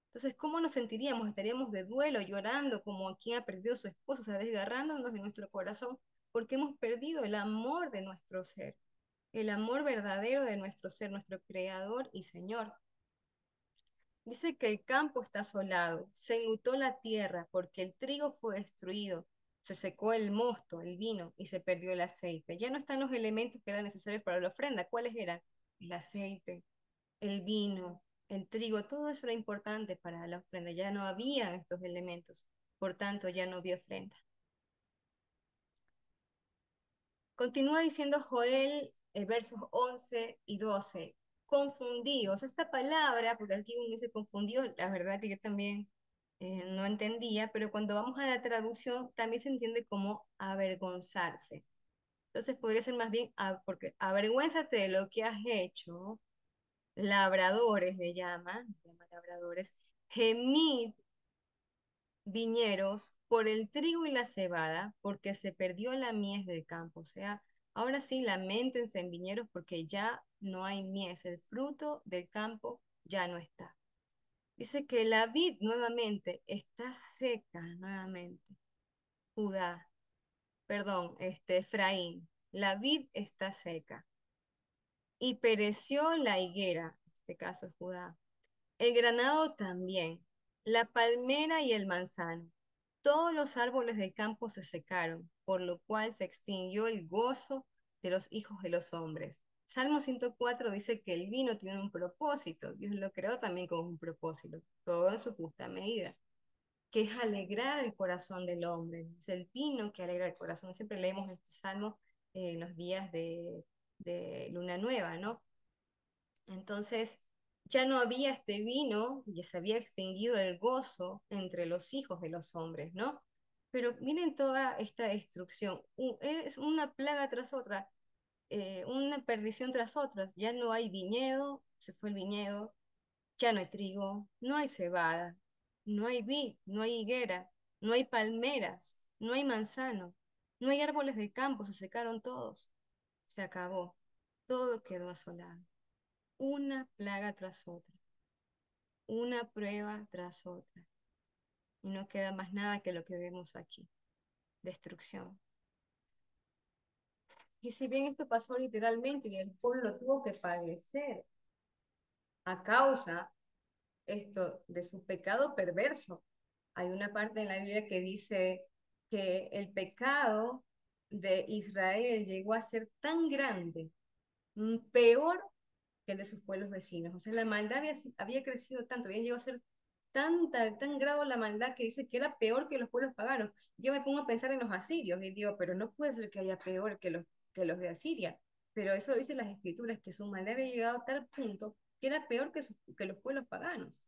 Entonces, ¿cómo nos sentiríamos? Estaríamos de duelo, llorando como quien ha perdido a su esposo, o sea, desgarrándonos de nuestro corazón, porque hemos perdido el amor de nuestro ser, el amor verdadero de nuestro ser, nuestro Creador y Señor. Dice que el campo está asolado, se enlutó la tierra porque el trigo fue destruido, se secó el mosto, el vino y se perdió el aceite. Ya no están los elementos que eran necesarios para la ofrenda. ¿Cuáles eran? El aceite, el vino, el trigo, todo eso era importante para la ofrenda. Ya no habían estos elementos, por tanto ya no había ofrenda. Continúa diciendo Joel, versos 11 y 12. Confundidos. Esta palabra, porque aquí uno dice confundido, la verdad que yo también no entendía, pero cuando vamos a la traducción también se entiende como avergonzarse. Entonces podría ser más bien, porque avergüénzate de lo que has hecho, labradores le llama labradores, gemid viñeros por el trigo y la cebada, porque se perdió la mies del campo. O sea, ahora sí, lamentense en viñeros porque ya no hay mies, el fruto del campo ya no está. Dice que la vid nuevamente está seca, nuevamente. Judá, perdón, Efraín, la vid está seca. Y pereció la higuera, en este caso es Judá. El granado también, la palmera y el manzano. Todos los árboles del campo se secaron, por lo cual se extinguió el gozo de los hijos de los hombres. Salmo 104 dice que el vino tiene un propósito. Dios lo creó también con un propósito, todo en su justa medida, que es alegrar el corazón del hombre. Es el vino que alegra el corazón. Siempre leemos este salmo en los días de luna nueva, ¿no? Entonces, ya no había este vino, ya se había extinguido el gozo entre los hijos de los hombres, ¿no? Pero miren toda esta destrucción, es una plaga tras otra, una perdición tras otra. Ya no hay viñedo, se fue el viñedo, ya no hay trigo, no hay cebada, no hay vid, no hay higuera, no hay palmeras, no hay manzano, no hay árboles de campo, se secaron todos, se acabó, todo quedó asolado, una plaga tras otra, una prueba tras otra. Y no queda más nada que lo que vemos aquí, destrucción. Y si bien esto pasó literalmente y el pueblo lo tuvo que padecer a causa de su pecado perverso, hay una parte en la Biblia que dice que el pecado de Israel llegó a ser tan grande, peor que el de sus pueblos vecinos. O sea, la maldad había crecido tanto, había llegado a ser tan grave la maldad que dice que era peor que los pueblos paganos. Yo me pongo a pensar en los asirios y digo, pero no puede ser que haya peor que los de Asiria. Pero eso dice las escrituras, que su maldad había llegado a tal punto que era peor que los pueblos paganos.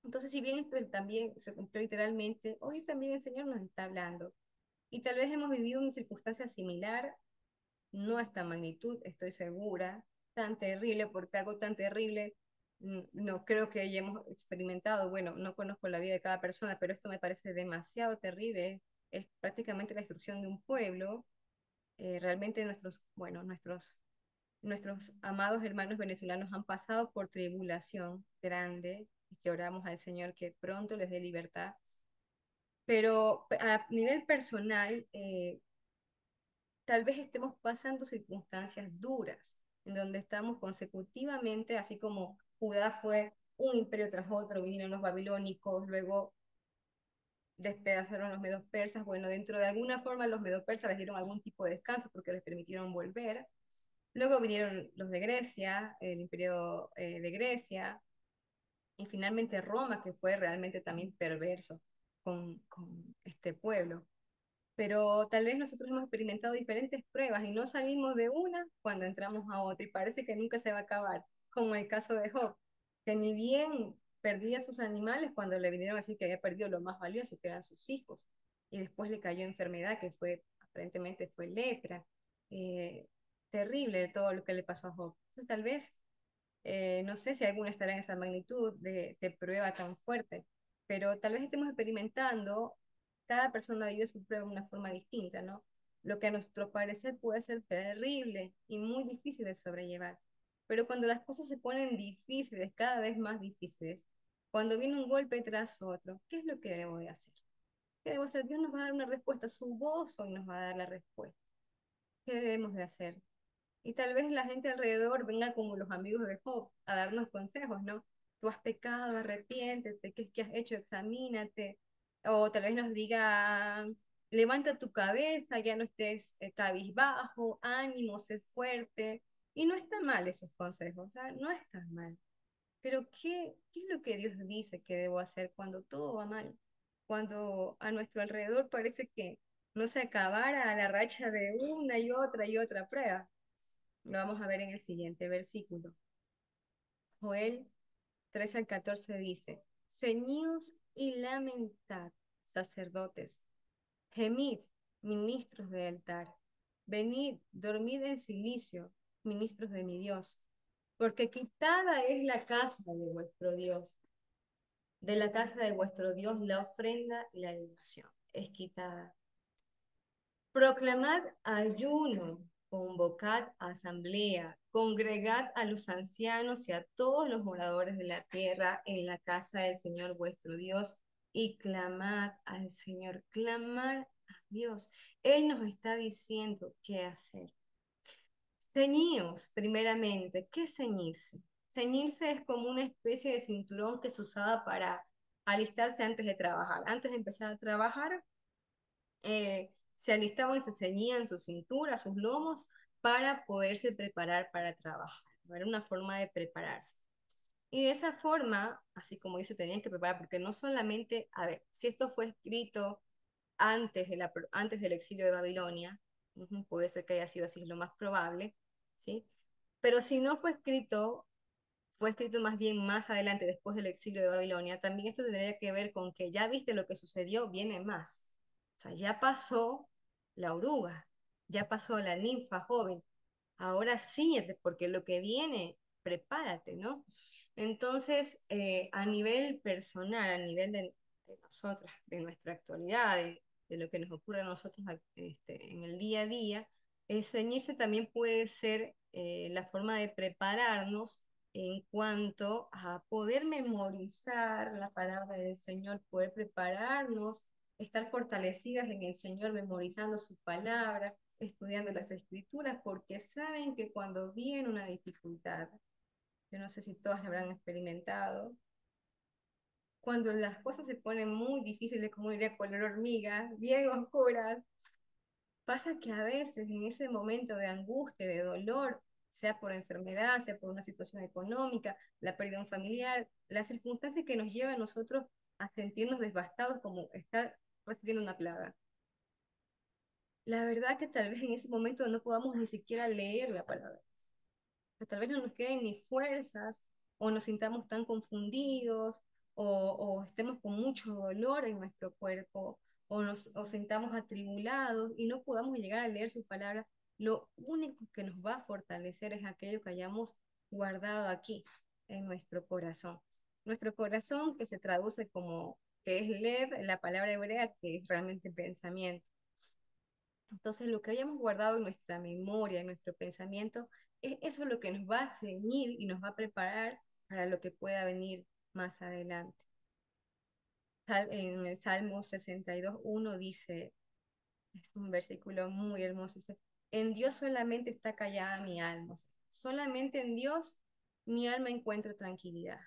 Entonces, si bien esto también se cumplió literalmente, hoy también el Señor nos está hablando. Y tal vez hemos vivido una circunstancia similar, no a esta magnitud, estoy segura, tan terrible, porque algo tan terrible no creo que hayamos experimentado. Bueno, no conozco la vida de cada persona, pero esto me parece demasiado terrible. Es prácticamente la destrucción de un pueblo. Realmente nuestros amados hermanos venezolanos han pasado por tribulación grande y que oramos al Señor que pronto les dé libertad. Pero a nivel personal, tal vez estemos pasando circunstancias duras, en donde estamos consecutivamente, así como Judá fue un imperio tras otro, vinieron los babilónicos, luego despedazaron los medos persas. Bueno, dentro de alguna forma los medos persas les dieron algún tipo de descanso porque les permitieron volver. Luego vinieron los de Grecia, el imperio de Grecia, y finalmente Roma, que fue realmente también perverso con este pueblo. Pero tal vez nosotros hemos experimentado diferentes pruebas y no salimos de una cuando entramos a otra y parece que nunca se va a acabar, como el caso de Job, que ni bien perdía sus animales cuando le vinieron a decir que había perdido lo más valioso, que eran sus hijos, y después le cayó enfermedad, que fue, aparentemente fue lepra. Eh, Terrible todo lo que le pasó a Job. Entonces, tal vez no sé si alguna estará en esa magnitud de prueba tan fuerte, pero tal vez estemos experimentando, cada persona vive su prueba de una forma distinta, ¿no? Lo que a nuestro parecer puede ser terrible y muy difícil de sobrellevar. Pero cuando las cosas se ponen difíciles, cada vez más difíciles, cuando viene un golpe tras otro, ¿qué es lo que debo de hacer? ¿Qué debo hacer? Dios nos va a dar una respuesta, su voz hoy nos va a dar la respuesta. ¿Qué debemos de hacer? Y tal vez la gente alrededor venga como los amigos de Job a darnos consejos, ¿no? Tú has pecado, arrepiéntete, ¿qué es que has hecho? Examínate. O tal vez nos digan, levanta tu cabeza, ya no estés cabizbajo, ánimo, sé fuerte. Y no está mal esos consejos, o sea, no está mal. Pero ¿qué es lo que Dios dice que debo hacer cuando todo va mal? Cuando a nuestro alrededor parece que no se acabara la racha de una y otra prueba. Lo vamos a ver en el siguiente versículo. Joel 13 al 14 dice, ceñíos y lamentad, sacerdotes, gemid, ministros del altar, venid, dormid en silicio, ministros de mi Dios, porque quitada es la casa de vuestro Dios, de la casa de vuestro Dios la ofrenda y la libación, es quitada. Proclamad ayuno, convocad asamblea, congregad a los ancianos y a todos los moradores de la tierra en la casa del Señor vuestro Dios y clamad al Señor, clamar a Dios. Él nos está diciendo qué hacer. Ceñíos, primeramente. ¿Qué es ceñirse? Ceñirse es como una especie de cinturón que se usaba para alistarse antes de trabajar. Antes de empezar a trabajar, se alistaban y se ceñían su cintura, sus lomos, para poderse preparar para trabajar. Era una forma de prepararse. Y de esa forma, así como ellos se tenían que preparar, porque no solamente, a ver, si esto fue escrito antes del exilio de Babilonia, puede ser que haya sido así, es lo más probable, ¿sí? Pero si no fue escrito más bien más adelante, después del exilio de Babilonia, también esto tendría que ver con que ya viste lo que sucedió, viene más. O sea, ya pasó la oruga, ya pasó la ninfa joven, ahora síñete porque lo que viene, prepárate, ¿no? Entonces, a nivel personal, a nivel de nosotras, de nuestra actualidad, de lo que nos ocurre a nosotros en el día a día, ceñirse también puede ser la forma de prepararnos en cuanto a poder memorizar la palabra del Señor, poder prepararnos, estar fortalecidas en el Señor, memorizando su palabra, estudiando las escrituras, porque saben que cuando viene una dificultad, yo no sé si todas la habrán experimentado, cuando las cosas se ponen muy difíciles, como diría color hormiga, bien oscuras, pasa que a veces en ese momento de angustia, de dolor, sea por enfermedad, sea por una situación económica, la pérdida de un familiar, la circunstancia que nos lleva a nosotros a sentirnos devastados como estar recibiendo una plaga. La verdad que tal vez en ese momento no podamos ni siquiera leer la palabra. que tal vez no nos queden ni fuerzas, o nos sintamos tan confundidos, o estemos con mucho dolor en nuestro cuerpo, o sintamos atribulados y no podamos llegar a leer sus palabras, lo único que nos va a fortalecer es aquello que hayamos guardado aquí, en nuestro corazón. Nuestro corazón, que se traduce como, que es lev, la palabra hebrea, que es realmente pensamiento. Entonces, lo que hayamos guardado en nuestra memoria, en nuestro pensamiento, es eso lo que nos va a ceñir y nos va a preparar para lo que pueda venir más adelante. En el Salmo 62:1 dice, es un versículo muy hermoso, dice, en Dios solamente está callada mi alma, o sea, solamente en Dios mi alma encuentra tranquilidad.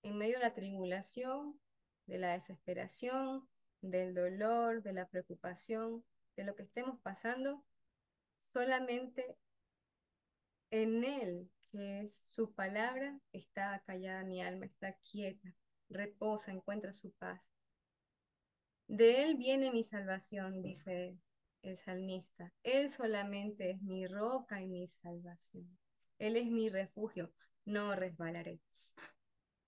En medio de la tribulación, de la desesperación, del dolor, de la preocupación, de lo que estemos pasando, solamente en Él, que es su palabra, está callada mi alma, está quieta, reposa, encuentra su paz. De Él viene mi salvación, dice el salmista. Él solamente es mi roca y mi salvación. Él es mi refugio, no resbalaré.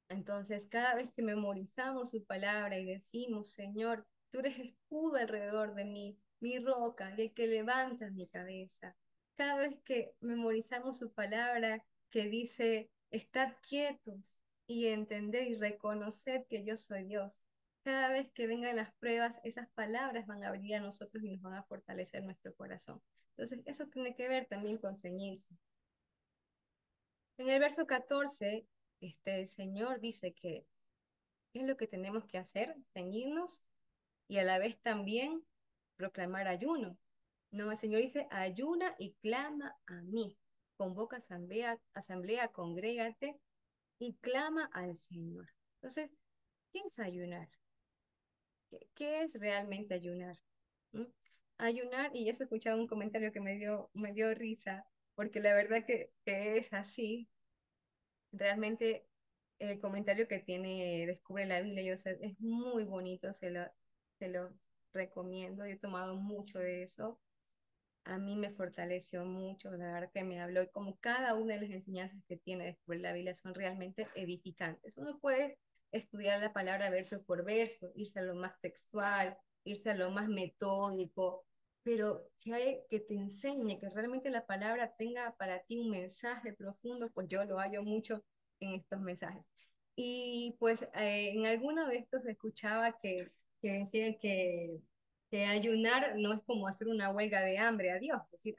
Entonces, cada vez que memorizamos su palabra y decimos, Señor, tú eres escudo alrededor de mí, mi roca y el que levanta mi cabeza. Cada vez que memorizamos su palabra que dice, estad quietos y entender y reconocer que yo soy Dios. Cada vez que vengan las pruebas, esas palabras van a venir a nosotros y nos van a fortalecer nuestro corazón. Entonces, eso tiene que ver también con ceñirse. En el verso 14, el Señor dice que ¿qué es lo que tenemos que hacer? Ceñirnos y a la vez también proclamar ayuno. No, el Señor dice, ayuna y clama a mí. Convoca asamblea, congrégate y clama al Señor. Entonces, ¿qué es ayunar? ¿Qué es realmente ayunar? ¿Mm? Ayunar, y eso he escuchado un comentario que me dio risa, porque la verdad que es así. Realmente el comentario que tiene Descubre la Biblia, yo sé, es muy bonito, se lo recomiendo. Yo he tomado mucho de eso. A mí me fortaleció mucho, la verdad que me habló, y como cada una de las enseñanzas que tiene Descubre la Biblia son realmente edificantes. Uno puede estudiar la palabra verso por verso, irse a lo más textual, irse a lo más metódico, pero que te enseñe, que realmente la palabra tenga para ti un mensaje profundo, pues yo lo hallo mucho en estos mensajes. Y pues en alguno de estos escuchaba que decían que ayunar no es como hacer una huelga de hambre a Dios, es decir,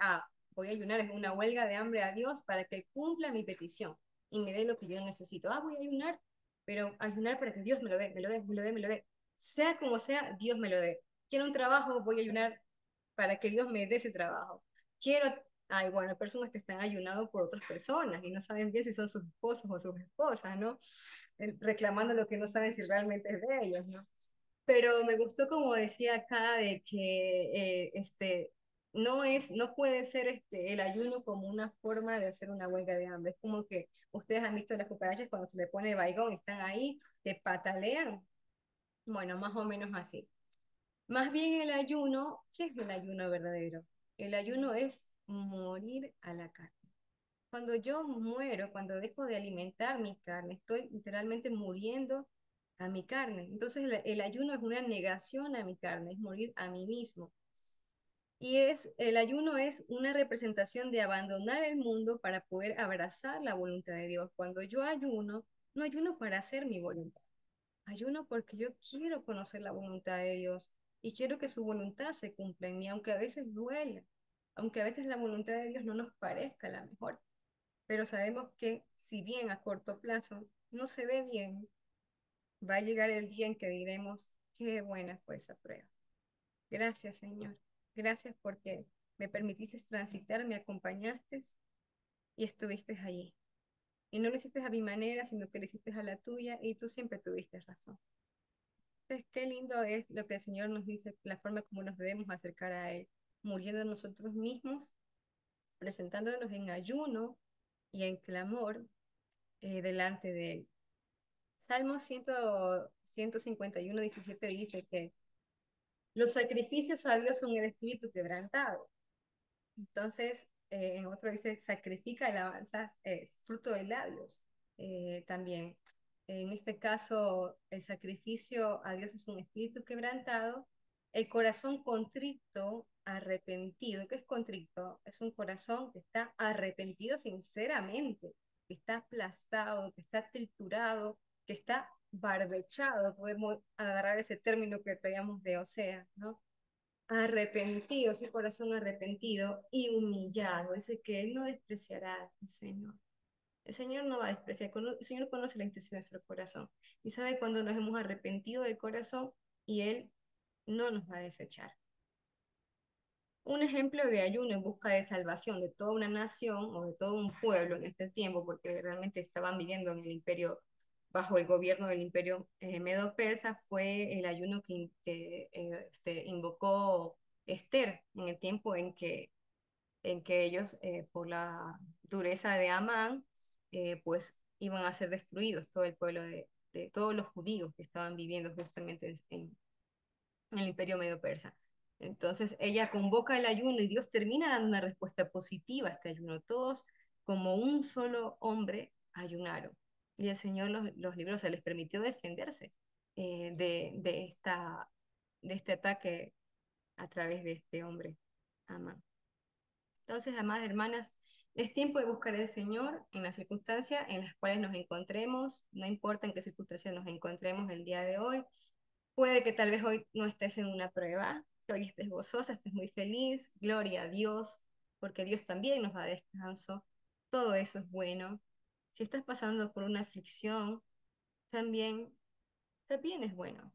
voy a ayunar, es una huelga de hambre a Dios para que cumpla mi petición y me dé lo que yo necesito. Voy a ayunar, pero ayunar para que Dios me lo dé, me lo dé, me lo dé, me lo dé. Sea como sea, Dios me lo dé. Quiero un trabajo, voy a ayunar para que Dios me dé ese trabajo. Quiero, bueno, hay personas que están ayunando por otras personas y no saben bien si son sus esposos o sus esposas, ¿no? Reclamando lo que no saben si realmente es de ellos, ¿no? Pero me gustó como decía acá de que no puede ser el ayuno como una forma de hacer una huelga de hambre. Es como que ustedes han visto las cucarachas cuando se le pone baigón, están ahí, te patalean. Bueno, más o menos así. Más bien el ayuno, ¿qué es el ayuno verdadero? El ayuno es morir a la carne. Cuando yo muero, cuando dejo de alimentar mi carne, estoy literalmente muriendo a mi carne. Entonces el ayuno es una negación a mi carne, es morir a mí mismo. Y el ayuno es una representación de abandonar el mundo para poder abrazar la voluntad de Dios. Cuando yo ayuno, no ayuno para hacer mi voluntad. Ayuno porque yo quiero conocer la voluntad de Dios y quiero que su voluntad se cumpla en mí, aunque a veces duela, aunque a veces la voluntad de Dios no nos parezca la mejor, pero sabemos que si bien a corto plazo no se ve bien, va a llegar el día en que diremos, qué buena fue esa prueba. Gracias, Señor. Gracias porque me permitiste transitar, me acompañaste y estuviste allí. Y no lo hiciste a mi manera, sino que lo hiciste a la tuya y tú siempre tuviste razón. Entonces, qué lindo es lo que el Señor nos dice, la forma como nos debemos acercar a Él, muriendo nosotros mismos, presentándonos en ayuno y en clamor delante de Él. Salmo 151:17 dice que los sacrificios a Dios son el espíritu quebrantado. Entonces, en otro dice, sacrifica alabanzas, fruto de labios, también. En este caso, el sacrificio a Dios es un espíritu quebrantado, el corazón contrito, arrepentido. ¿Qué es contrito? Es un corazón que está arrepentido sinceramente, que está aplastado, que está triturado, que está barbechado. Podemos agarrar ese término que traíamos de Osea, ¿no? Arrepentido, ese corazón arrepentido y humillado, dice que Él no despreciará al Señor. El Señor no va a despreciar, el Señor conoce la intención de nuestro corazón y sabe cuando nos hemos arrepentido de corazón y Él no nos va a desechar. Un ejemplo de ayuno en busca de salvación de toda una nación o de todo un pueblo en este tiempo, porque realmente estaban viviendo en el imperio, bajo el gobierno del imperio medo-persa, fue el ayuno que invocó Esther en el tiempo en que ellos, por la dureza de Amán, pues iban a ser destruidos todo el pueblo de todos los judíos que estaban viviendo justamente en el imperio medo-persa. Entonces ella convoca el ayuno y Dios termina dando una respuesta positiva a este ayuno. Todos, como un solo hombre, ayunaron. Y el Señor los libró, o sea, les permitió defenderse de este ataque a través de este hombre, Amán. Entonces, amadas hermanas, es tiempo de buscar al Señor en las circunstancias en las cuales nos encontremos, no importa en qué circunstancias nos encontremos el día de hoy. Puede que tal vez hoy no estés en una prueba, que hoy estés gozosa, estés muy feliz, gloria a Dios, porque Dios también nos da descanso. Todo eso es bueno. Si estás pasando por una aflicción, también, también es bueno.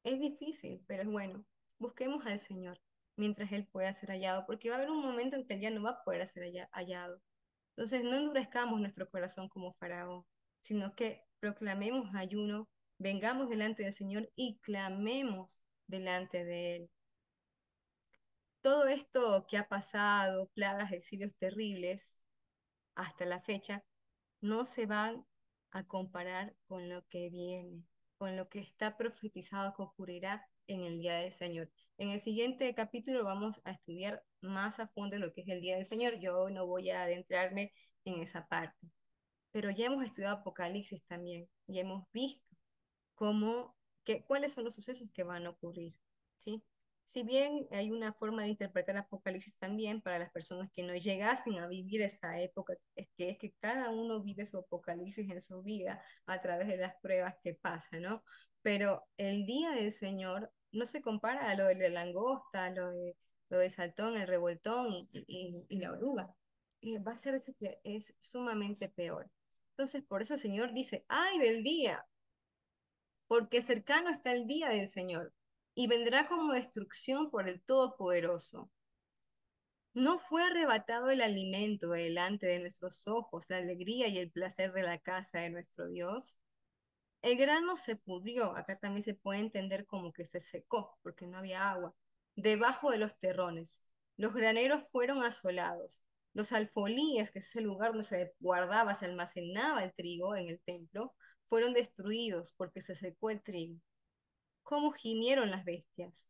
Es difícil, pero es bueno. Busquemos al Señor mientras Él pueda ser hallado, porque va a haber un momento en que Él ya no va a poder ser hallado. Entonces, no endurezcamos nuestro corazón como Faraón, sino que proclamemos ayuno, vengamos delante del Señor y clamemos delante de Él. Todo esto que ha pasado, plagas, exilios terribles, hasta la fecha, no se van a comparar con lo que viene, con lo que está profetizado que ocurrirá en el día del Señor. En el siguiente capítulo vamos a estudiar más a fondo lo que es el día del Señor. Yo no voy a adentrarme en esa parte, pero ya hemos estudiado Apocalipsis también y hemos visto cómo, cuáles son los sucesos que van a ocurrir, ¿sí? Si bien hay una forma de interpretar Apocalipsis también para las personas que no llegasen a vivir esta época, es que cada uno vive su Apocalipsis en su vida a través de las pruebas que pasan, ¿no? Pero el día del Señor no se compara a lo de la langosta, lo de Saltón, el revoltón y la oruga. Va a ser ese que es sumamente peor. Entonces, por eso el Señor dice, ay del día, porque cercano está el día del Señor, y vendrá como destrucción por el Todopoderoso. No fue arrebatado el alimento de delante de nuestros ojos, la alegría y el placer de la casa de nuestro Dios. El grano se pudrió, acá también se puede entender como que se secó, porque no había agua, debajo de los terrones. Los graneros fueron asolados. Los alfolíes, que es el lugar donde se guardaba, se almacenaba el trigo en el templo, fueron destruidos porque se secó el trigo. Cómo gimieron las bestias,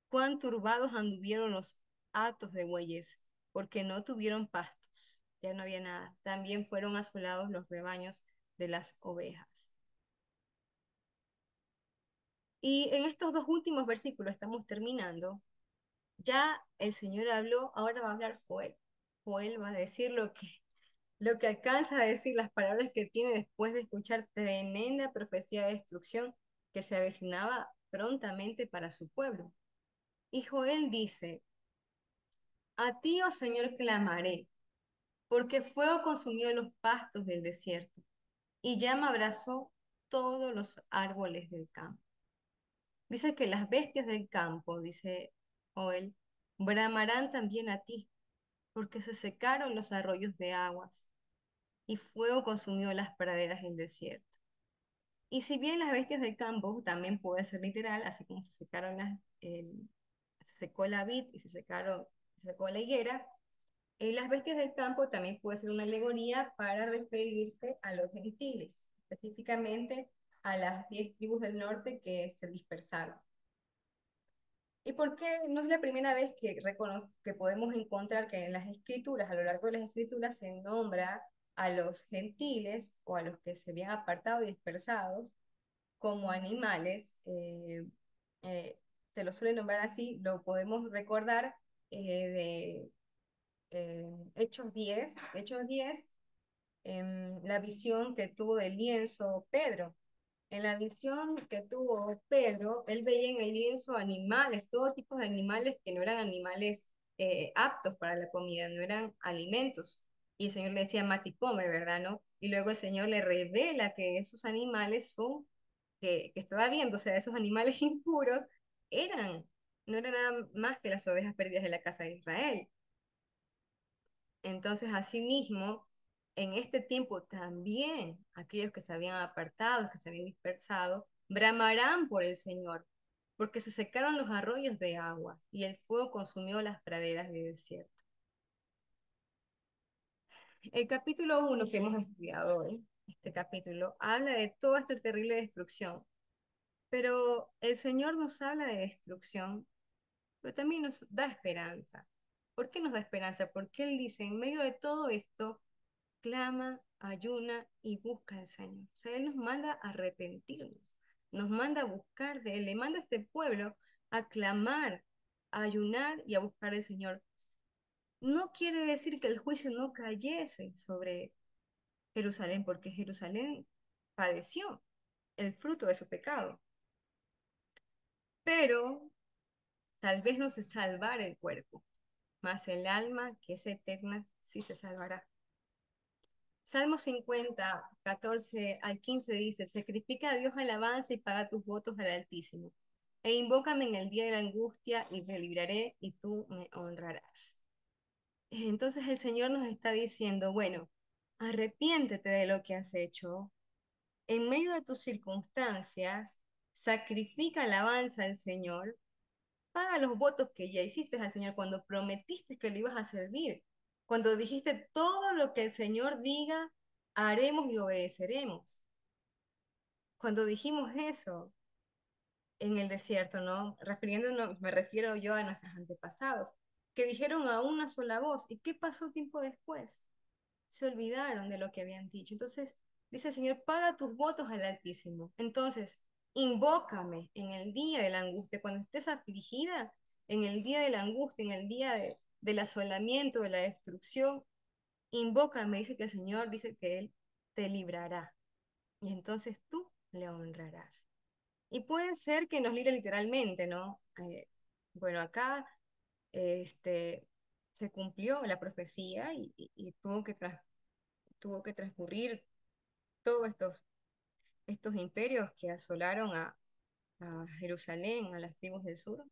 cuán turbados anduvieron los hatos de bueyes, porque no tuvieron pastos, ya no había nada. También fueron asolados los rebaños de las ovejas. Y en estos dos últimos versículos estamos terminando. Ya el Señor habló, ahora va a hablar Joel. Joel va a decir lo que alcanza a decir, las palabras que tiene después de escuchar tremenda profecía de destrucción que se avecinaba prontamente para su pueblo. Y Joel dice, a ti, oh Señor, clamaré, porque fuego consumió los pastos del desierto, y llama abrazó todos los árboles del campo. Dice que las bestias del campo, dice Joel, bramarán también a ti, porque se secaron los arroyos de aguas, y fuego consumió las praderas del desierto. Y si bien las bestias del campo también puede ser literal, así como se secaron se secó la vid y se secó la higuera, las bestias del campo también puede ser una alegoría para referirse a los gentiles, específicamente a las 10 tribus del norte que se dispersaron. ¿Y por qué no es la primera vez que podemos encontrar que en las escrituras, a lo largo de las escrituras, se nombra a los gentiles o a los que se habían apartado y dispersados como animales? Eh, Se lo suele nombrar así, lo podemos recordar de Hechos 10, la visión que tuvo del lienzo Pedro. En la visión que tuvo Pedro, él veía en el lienzo animales, todo tipo de animales que no eran animales aptos para la comida, no eran alimentos. Y el Señor le decía, Mati, come, ¿verdad? ¿No? Y luego el Señor le revela que esos animales son, que estaba viendo, o sea, esos animales impuros eran, no eran nada más que las ovejas perdidas de la casa de Israel. Entonces, asimismo, en este tiempo también aquellos que se habían apartado, que se habían dispersado, bramarán por el Señor, porque se secaron los arroyos de aguas y el fuego consumió las praderas del desierto. El capítulo 1 que hemos estudiado hoy, este capítulo, habla de toda esta terrible destrucción, pero el Señor nos habla de destrucción, pero también nos da esperanza. ¿Por qué nos da esperanza? Porque Él dice, en medio de todo esto, clama, ayuna y busca al Señor. O sea, Él nos manda a arrepentirnos, nos manda a buscar de Él, le manda a este pueblo a clamar, a ayunar y a buscar al Señor. No quiere decir que el juicio no cayese sobre Jerusalén, porque Jerusalén padeció el fruto de su pecado, pero tal vez no se salvara el cuerpo, mas el alma, que es eterna, sí se salvará. Salmo 50, 14 al 15 dice, sacrifica a Dios alabanza y paga tus votos al Altísimo. E invócame en el día de la angustia y te libraré y tú me honrarás. Entonces el Señor nos está diciendo, bueno, arrepiéntete de lo que has hecho. En medio de tus circunstancias, sacrifica alabanza al Señor. Paga los votos que ya hiciste al Señor cuando prometiste que lo ibas a servir. Cuando dijiste todo lo que el Señor diga, haremos y obedeceremos. Cuando dijimos eso en el desierto, ¿no? Refiriéndonos, me refiero yo a nuestros antepasados, que dijeron a una sola voz. ¿Y qué pasó tiempo después? Se olvidaron de lo que habían dicho. Entonces, dice el Señor, paga tus votos al Altísimo. Entonces, invócame en el día de la angustia, cuando estés afligida, en el día de la angustia, en el día del asolamiento, de la destrucción, invócame, dice que el Señor dice que Él te librará. Y entonces tú le honrarás. Y puede ser que nos libre literalmente, ¿no? Bueno, acá este, se cumplió la profecía y tuvo que transcurrir todos estos imperios que asolaron a Jerusalén, a las tribus del sur.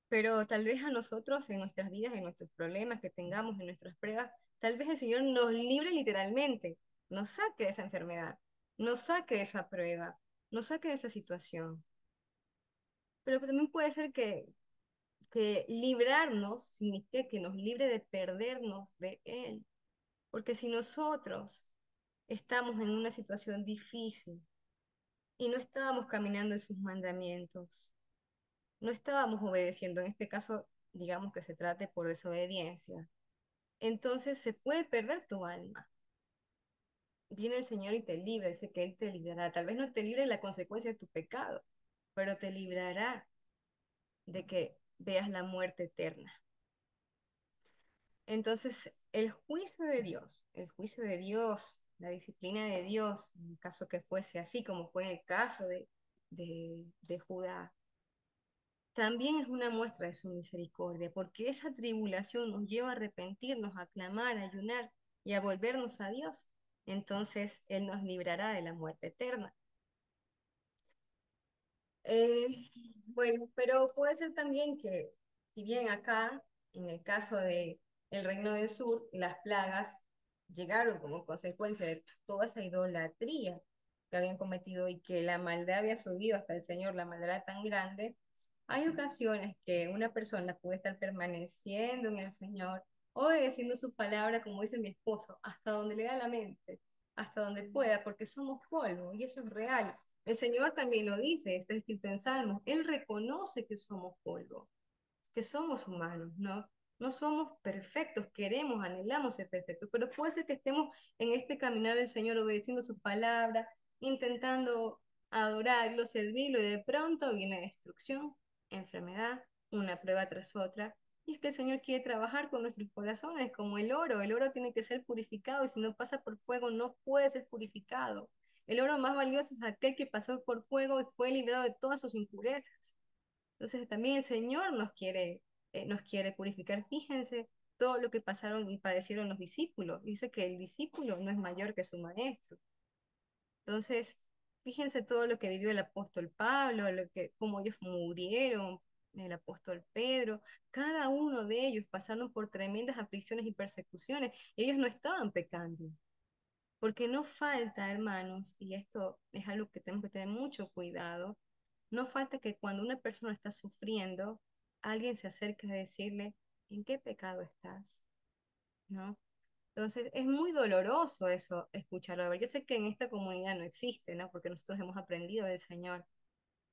Pero tal vez a nosotros, en nuestras vidas, en nuestros problemas que tengamos, en nuestras pruebas, tal vez el Señor nos libre literalmente, nos saque de esa enfermedad, nos saque de esa prueba, nos saque de esa situación. Pero también puede ser que librarnos significa que nos libre de perdernos de Él. Porque si nosotros estamos en una situación difícil y no estábamos caminando en sus mandamientos, no estábamos obedeciendo, en este caso, digamos que se trate por desobediencia, entonces se puede perder tu alma. Viene el Señor y te libra, dice que Él te librará. Tal vez no te libre de la consecuencia de tu pecado, pero te librará de que veas la muerte eterna. Entonces, el juicio de Dios, la disciplina de Dios, en el caso que fuese así, como fue en el caso de Judá, también es una muestra de su misericordia, porque esa tribulación nos lleva a arrepentirnos, a clamar, a ayunar y a volvernos a Dios. Entonces, Él nos librará de la muerte eterna. Bueno, pero puede ser también que, si bien acá, en el caso de el Reino del Sur, las plagas llegaron como consecuencia de toda esa idolatría que habían cometido y que la maldad había subido hasta el Señor, la maldad era tan grande, hay ocasiones que una persona puede estar permaneciendo en el Señor, obedeciendo su palabra, como dice mi esposo, hasta donde le da la mente, hasta donde pueda, porque somos polvo y eso es real. El Señor también lo dice, está escrito en Salmos. Él reconoce que somos polvo, que somos humanos, ¿no? No somos perfectos, queremos, anhelamos ser perfectos, pero puede ser que estemos en este caminar del Señor obedeciendo su palabra, intentando adorarlo, servirlo, y de pronto viene destrucción, enfermedad, una prueba tras otra. Y es que el Señor quiere trabajar con nuestros corazones como el oro tiene que ser purificado y si no pasa por fuego no puede ser purificado. El oro más valioso es aquel que pasó por fuego y fue librado de todas sus impurezas. Entonces también el Señor nos quiere purificar. Fíjense todo lo que pasaron y padecieron los discípulos. Dice que el discípulo no es mayor que su maestro. Entonces, fíjense todo lo que vivió el apóstol Pablo, cómo ellos murieron, el apóstol Pedro. Cada uno de ellos pasaron por tremendas aflicciones y persecuciones. Ellos no estaban pecando. Porque no falta, hermanos, y esto es algo que tenemos que tener mucho cuidado, no falta que cuando una persona está sufriendo, alguien se acerque a decirle, ¿en qué pecado estás? ¿No? Entonces, es muy doloroso eso, escucharlo. A ver, yo sé que en esta comunidad no existe, ¿no? Porque nosotros hemos aprendido del Señor,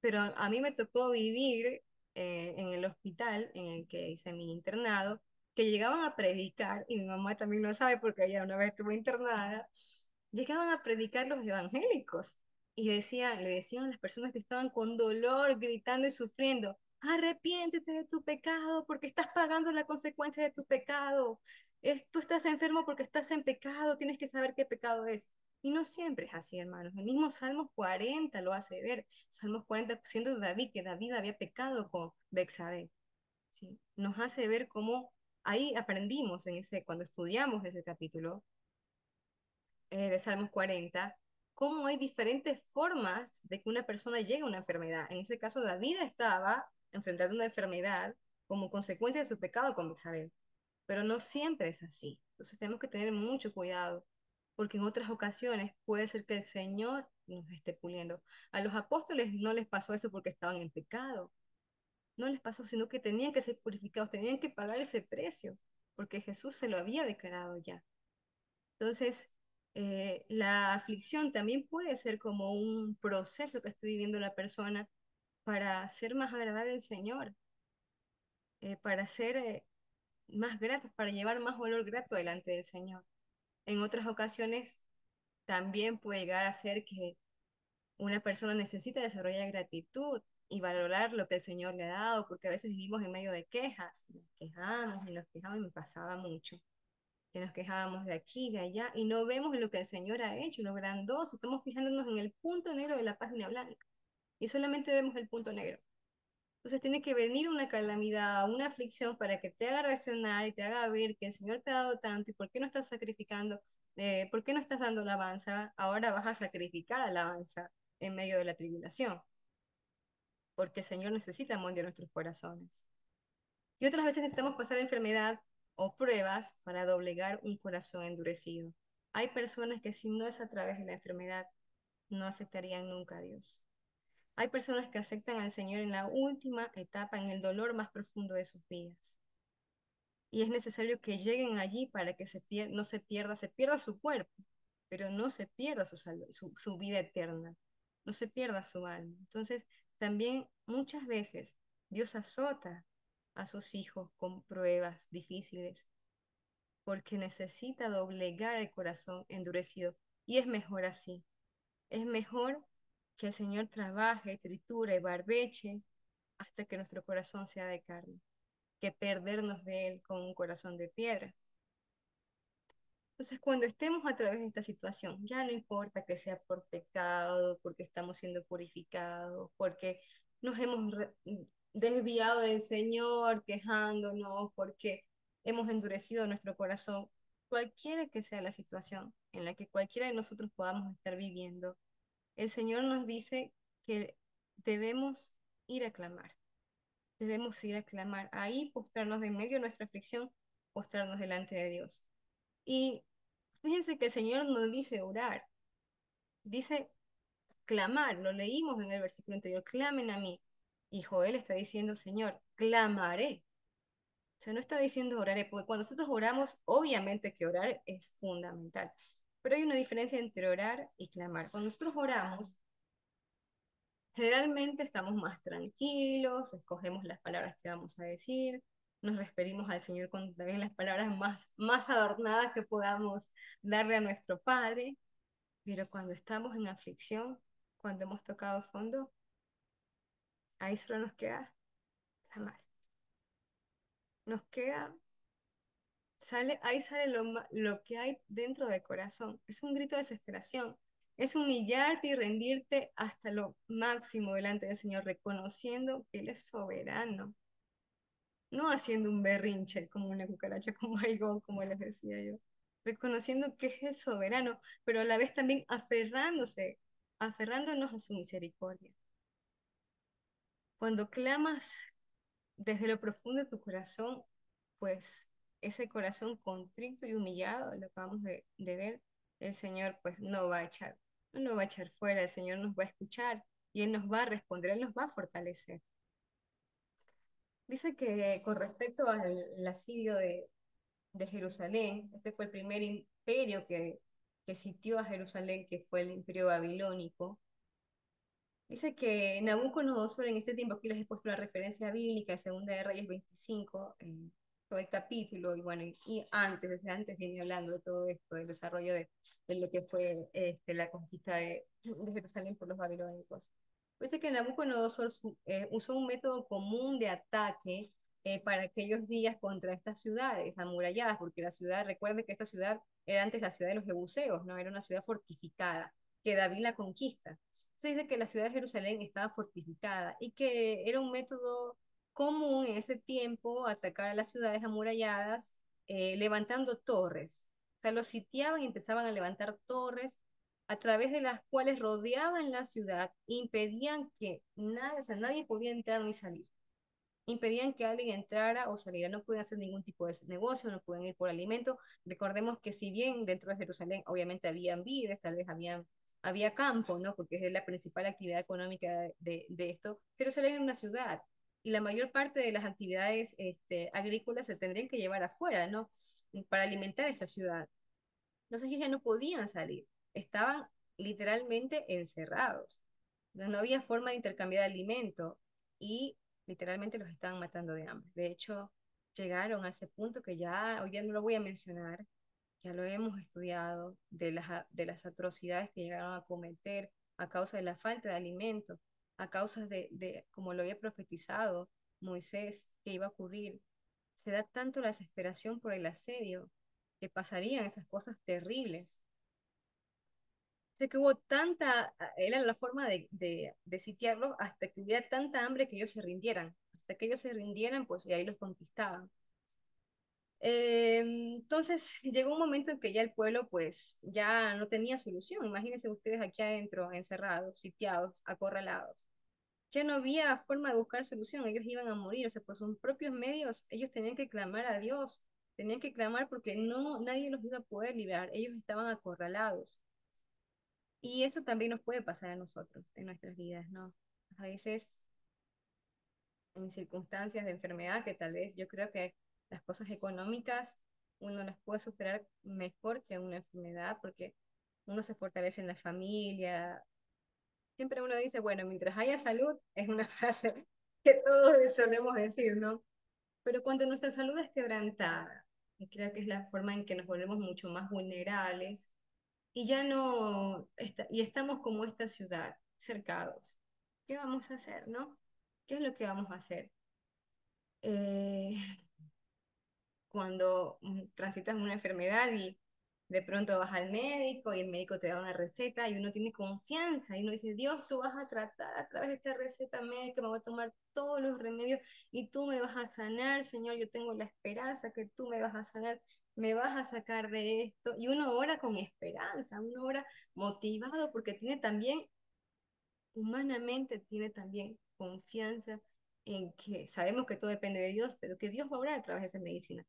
pero a mí me tocó vivir en el hospital en el que hice mi internado, que llegaban a predicar, y mi mamá también lo sabe porque ella una vez estuvo internada, llegaban a predicar los evangélicos y le decían a las personas que estaban con dolor, gritando y sufriendo, arrepiéntete de tu pecado porque estás pagando la consecuencia de tu pecado. Tú estás enfermo porque estás en pecado, tienes que saber qué pecado es. Y no siempre es así, hermanos. El mismo Salmos 40 lo hace ver. Salmos 40, siendo David, que David había pecado con Bexabé, ¿sí? Nos hace ver cómo ahí aprendimos cuando estudiamos ese capítulo de Salmos 40, cómo hay diferentes formas de que una persona llegue a una enfermedad. En ese caso, David estaba enfrentando una enfermedad como consecuencia de su pecado con Bexabé, pero no siempre es así. Entonces tenemos que tener mucho cuidado, porque en otras ocasiones puede ser que el Señor nos esté puliendo. A los apóstoles no les pasó eso porque estaban en pecado, no les pasó, sino que tenían que ser purificados, tenían que pagar ese precio, porque Jesús se lo había declarado ya. Entonces, la aflicción también puede ser como un proceso que esté viviendo la persona para ser más agradable al Señor, para ser más gratos, para llevar más valor grato delante del Señor. En otras ocasiones también puede llegar a ser que una persona necesita desarrollar gratitud y valorar lo que el Señor le ha dado, porque a veces vivimos en medio de quejas, nos quejamos y me pasaba mucho que nos quejábamos de aquí, de allá, y no vemos lo que el Señor ha hecho, lo grandoso, estamos fijándonos en el punto negro de la página blanca, y solamente vemos el punto negro. Entonces tiene que venir una calamidad, una aflicción para que te haga reaccionar y te haga ver que el Señor te ha dado tanto y por qué no estás sacrificando, por qué no estás dando alabanza, ahora vas a sacrificar alabanza en medio de la tribulación, porque el Señor necesita moldear nuestros corazones. Y otras veces necesitamos pasar enfermedad o pruebas para doblegar un corazón endurecido. Hay personas que si no es a través de la enfermedad, no aceptarían nunca a Dios. Hay personas que aceptan al Señor en la última etapa, en el dolor más profundo de sus vidas. Y es necesario que lleguen allí para que no se pierda su cuerpo, pero no se pierda su vida eterna, no se pierda su alma. Entonces, también muchas veces Dios azota a sus hijos con pruebas difíciles porque necesita doblegar el corazón endurecido. Y es mejor así. Es mejor que el Señor trabaje, triture, barbeche hasta que nuestro corazón sea de carne, que perdernos de Él con un corazón de piedra. Entonces, cuando estemos a través de esta situación, ya no importa que sea por pecado, porque estamos siendo purificados, porque nos hemos desviado del Señor, quejándonos, porque hemos endurecido nuestro corazón, cualquiera que sea la situación en la que cualquiera de nosotros podamos estar viviendo, el Señor nos dice que debemos ir a clamar, debemos ir a clamar, ahí postrarnos en medio de nuestra aflicción, postrarnos delante de Dios. Y fíjense que el Señor no dice orar, dice clamar. Lo leímos en el versículo anterior, clamen a mí. Y Joel está diciendo, Señor, clamaré. O sea, no está diciendo oraré, porque cuando nosotros oramos, obviamente que orar es fundamental. Pero hay una diferencia entre orar y clamar. Cuando nosotros oramos, Generalmente estamos más tranquilos, escogemos las palabras que vamos a decir, nos referimos al Señor con también las palabras más adornadas que podamos darle a nuestro Padre, pero cuando estamos en aflicción, cuando hemos tocado fondo, ahí solo nos queda clamar. Nos queda, ahí sale lo que hay dentro del corazón. Es un grito de desesperación. Es humillarte y rendirte hasta lo máximo delante del Señor, reconociendo que Él es soberano, no haciendo un berrinche como una cucaracha, como algo, como les decía yo, reconociendo que es el soberano, pero a la vez también aferrándonos a su misericordia. Cuando clamas desde lo profundo de tu corazón, pues ese corazón contrito y humillado, lo acabamos de ver, el Señor pues no va a echar fuera, el Señor nos va a escuchar y Él nos va a responder, Él nos va a fortalecer. Dice que con respecto al asedio de Jerusalén. Este fue el primer imperio que sitió a Jerusalén, que fue el imperio babilónico. Dice que Nabucodonosor, en este tiempo, aquí les he puesto la referencia bíblica, en Segunda de Reyes 25, todo el capítulo, y bueno, y antes, desde antes viene hablando de todo esto, del desarrollo de lo que fue la conquista de Jerusalén por los babilónicos. Dice que Nabucodonosor usó un método común de ataque para aquellos días contra estas ciudades amuralladas, porque la ciudad, recuerden que esta ciudad era antes la ciudad de los jebuseos, ¿no? Era una ciudad fortificada, que David la conquista. Se dice que la ciudad de Jerusalén estaba fortificada y que era un método común en ese tiempo atacar a las ciudades amuralladas levantando torres. O sea, los sitiaban y empezaban a levantar torres a través de las cuales rodeaban la ciudad, impedían que nadie, o sea, nadie podía entrar ni salir, impedían que alguien entrara o saliera, no podían hacer ningún tipo de negocio, no podían ir por alimento. Recordemos que si bien dentro de Jerusalén obviamente habían vides, tal vez había campo, ¿no? Porque es la principal actividad económica de esto, Jerusalén es una ciudad y la mayor parte de las actividades agrícolas se tendrían que llevar afuera, ¿no? Para alimentar esta ciudad. Entonces ellos ya no podían salir, estaban literalmente encerrados. No había forma de intercambiar alimento y literalmente los estaban matando de hambre. De hecho, llegaron a ese punto que ya, hoy ya no lo voy a mencionar, ya lo hemos estudiado, de las atrocidades que llegaron a cometer a causa de la falta de alimento, a causa como lo había profetizado Moisés, que iba a ocurrir. Se da tanto la desesperación por el asedio que pasarían esas cosas terribles. Sé que hubo era la forma de sitiarlos hasta que hubiera tanta hambre que ellos se rindieran. Hasta que ellos se rindieran, pues y ahí los conquistaban. Entonces llegó un momento en que ya el pueblo pues ya no tenía solución. Imagínense ustedes aquí adentro, encerrados, sitiados, acorralados. Ya no había forma de buscar solución, ellos iban a morir, o sea, por sus propios medios, ellos tenían que clamar a Dios, tenían que clamar porque nadie los iba a poder librar, ellos estaban acorralados. Y eso también nos puede pasar a nosotros en nuestras vidas, ¿no? A veces en circunstancias de enfermedad que tal vez yo creo que las cosas económicas uno las puede superar mejor que una enfermedad porque uno se fortalece en la familia. Siempre uno dice, bueno, mientras haya salud, es una frase que todos solemos decir, ¿no? Pero cuando nuestra salud es quebrantada, y creo que es la forma en que nos volvemos mucho más vulnerables, y ya no, y estamos como esta ciudad, cercados. ¿Qué vamos a hacer, no? ¿Qué es lo que vamos a hacer? Eh, Cuando transitas una enfermedad y de pronto vas al médico y el médico te da una receta y uno tiene confianza y uno dice, Dios, tú vas a tratar a través de esta receta médica, me voy a tomar todos los remedios y tú me vas a sanar, Señor, yo tengo la esperanza que tú me vas a sanar, me vas a sacar de esto. Y uno ora con esperanza, uno ora motivado porque tiene también, humanamente, tiene también confianza en que sabemos que todo depende de Dios, pero que Dios va a orar a través de esa medicina.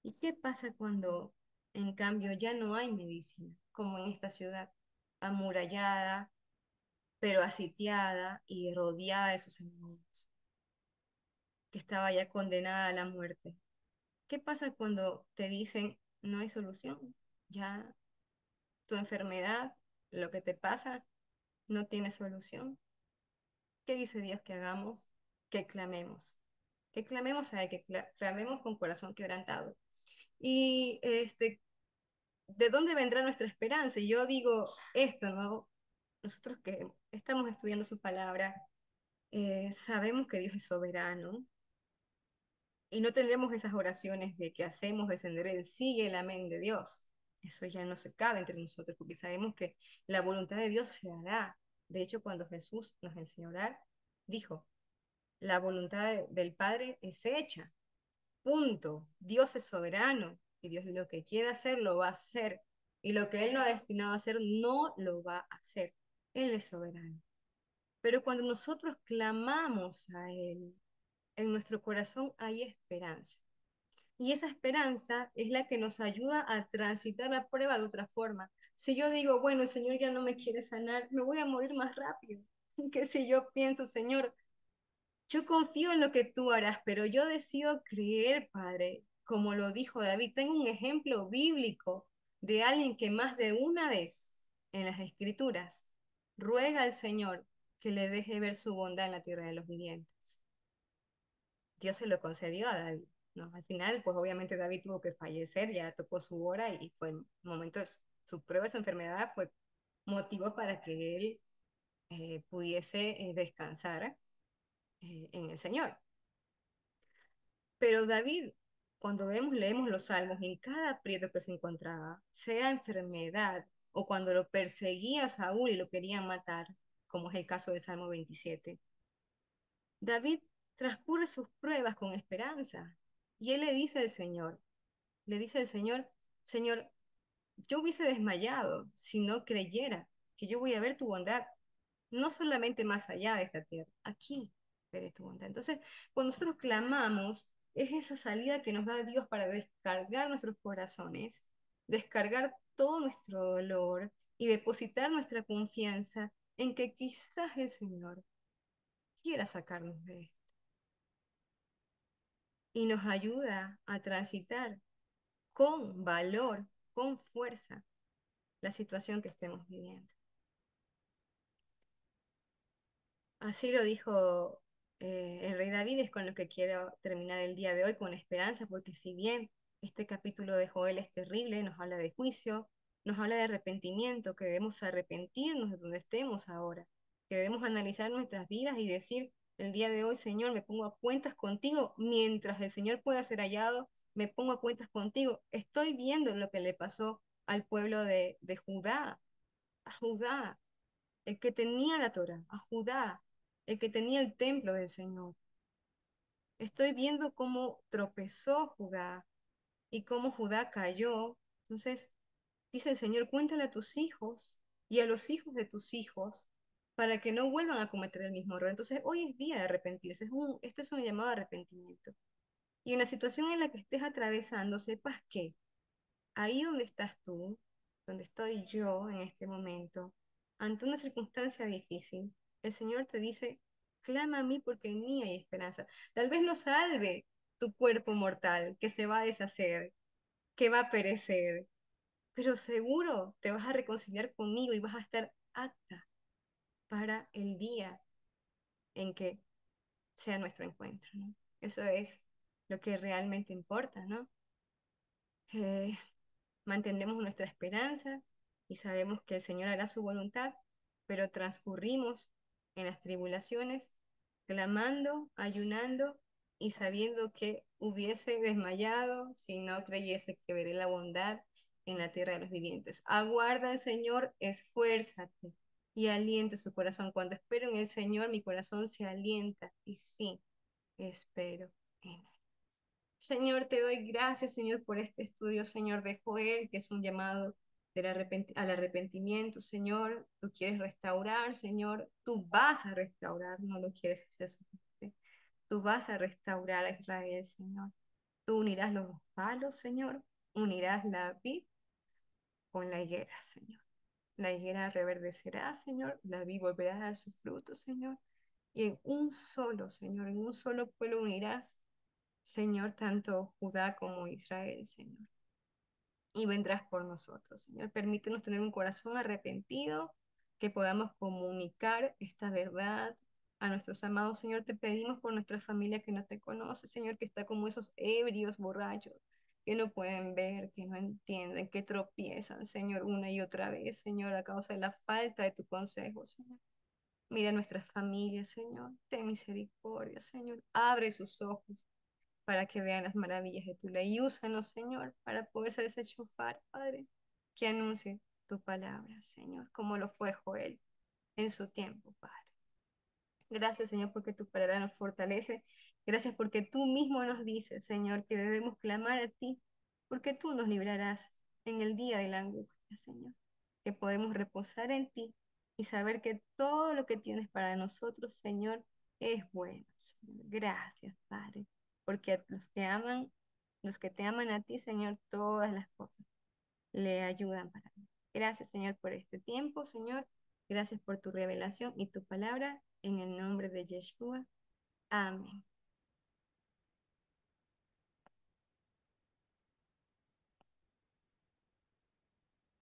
¿Y qué pasa cuando, en cambio, ya no hay medicina, como en esta ciudad amurallada, pero asitiada y rodeada de sus enemigos, que estaba ya condenada a la muerte? ¿Qué pasa cuando te dicen no hay solución? Ya tu enfermedad, lo que te pasa, no tiene solución. ¿Qué dice Dios que hagamos? Que clamemos. Que clamemos a Él, que clamemos con corazón quebrantado. Y ¿de dónde vendrá nuestra esperanza? Y yo digo esto, ¿no? Nosotros que estamos estudiando su palabra, sabemos que Dios es soberano y no tendremos esas oraciones de que hacemos descender el sí y el amén de Dios. Eso ya no se cabe entre nosotros porque sabemos que la voluntad de Dios se hará. De hecho, cuando Jesús nos enseñó a orar, dijo, la voluntad del Padre es hecha. Punto. Dios es soberano y Dios lo que quiere hacer lo va a hacer. Y lo que Él no ha destinado a hacer no lo va a hacer. Él es soberano. Pero cuando nosotros clamamos a Él, en nuestro corazón hay esperanza. Y esa esperanza es la que nos ayuda a transitar la prueba de otra forma. Si yo digo, bueno, el Señor ya no me quiere sanar, me voy a morir más rápido. Que si yo pienso, Señor, yo confío en lo que tú harás, pero yo decido creer, Padre, como lo dijo David. Tengo un ejemplo bíblico de alguien que más de una vez en las Escrituras ruega al Señor que le deje ver su bondad en la tierra de los vivientes. Dios se lo concedió a David, ¿no? Al final, pues obviamente David tuvo que fallecer, ya tocó su hora y fue el momento, su prueba, su enfermedad fue motivo para que él pudiese descansar en el Señor. Pero David, cuando leemos los salmos, en cada aprieto que se encontraba, sea enfermedad o cuando lo perseguía Saúl y lo querían matar, como es el caso de Salmo 27, David transcurre sus pruebas con esperanza. Y él le dice al Señor, Señor, yo hubiese desmayado si no creyera que yo voy a ver tu bondad, no solamente más allá de esta tierra, aquí veré tu bondad. Entonces, cuando nosotros clamamos, es esa salida que nos da Dios para descargar nuestros corazones, descargar todo nuestro dolor y depositar nuestra confianza en que quizás el Señor quiera sacarnos de esto y nos ayuda a transitar con valor, con fuerza, la situación que estemos viviendo. Así lo dijo el rey David, es con lo que quiero terminar el día de hoy, con esperanza, porque si bien este capítulo de Joel es terrible, nos habla de juicio, nos habla de arrepentimiento, que debemos arrepentirnos de donde estemos ahora, que debemos analizar nuestras vidas y decir, el día de hoy, Señor, me pongo a cuentas contigo, mientras el Señor pueda ser hallado, me pongo a cuentas contigo. Estoy viendo lo que le pasó al pueblo de Judá, a Judá, el que tenía la Torá, a Judá, el que tenía el templo del Señor. Estoy viendo cómo tropezó Judá y cómo Judá cayó. Entonces, dice el Señor, cuéntale a tus hijos y a los hijos de tus hijos para que no vuelvan a cometer el mismo error. Entonces, hoy es día de arrepentirse. Este es un llamado a arrepentimiento. Y en la situación en la que estés atravesando, sepas que ahí donde estás tú, donde estoy yo en este momento, ante una circunstancia difícil, el Señor te dice, clama a mí porque en mí hay esperanza. Tal vez no salve tu cuerpo mortal, que se va a deshacer, que va a perecer, pero seguro te vas a reconciliar conmigo y vas a estar apta para el día en que sea nuestro encuentro, ¿no? Eso es lo que realmente importa, ¿no? Eh, Mantendremos nuestra esperanza y sabemos que el Señor hará su voluntad, pero transcurrimos en las tribulaciones clamando, ayunando y sabiendo que hubiese desmayado si no creyese que veré la bondad en la tierra de los vivientes. Aguarda al Señor, esfuérzate y aliente su corazón. Cuando espero en el Señor, mi corazón se alienta y sí, espero en él. Señor, te doy gracias, Señor, por este estudio, Señor, de Joel, que es un llamado al arrepentimiento, Señor. Tú quieres restaurar, Señor. Tú vas a restaurar, no lo quieres hacer solamente. Tú vas a restaurar a Israel, Señor. Tú unirás los dos palos, Señor. Unirás la vid con la higuera, Señor. La higuera reverdecerá, Señor. La vid volverá a dar su fruto, Señor. Y en un solo, Señor, en un solo pueblo unirás, Señor, tanto Judá como Israel, Señor. Y vendrás por nosotros, Señor. Permítenos tener un corazón arrepentido, que podamos comunicar esta verdad A nuestros amados, Señor, te pedimos por nuestra familia que no te conoce, Señor, que está como esos ebrios, borrachos, que no pueden ver, que no entienden, que tropiezan, Señor, una y otra vez, Señor, a causa de la falta de tu consejo, Señor. Mira nuestras familias, Señor, ten misericordia, Señor, abre sus ojos para que vean las maravillas de tu ley y úsanos, Señor, para poder ser ese chofar, Padre, que anuncie tu palabra, Señor, como lo fue Joel en su tiempo, Padre. Gracias, Señor, porque tu palabra nos fortalece. Gracias porque tú mismo nos dices, Señor, que debemos clamar a ti, porque tú nos librarás en el día de la angustia, Señor. Que podemos reposar en ti y saber que todo lo que tienes para nosotros, Señor, es bueno, Señor. Gracias, Padre, porque a los que te aman a ti, Señor, todas las cosas le ayudan para mí. Gracias, Señor, por este tiempo, Señor. Gracias por tu revelación y tu palabra. En el nombre de Yeshua. Amén.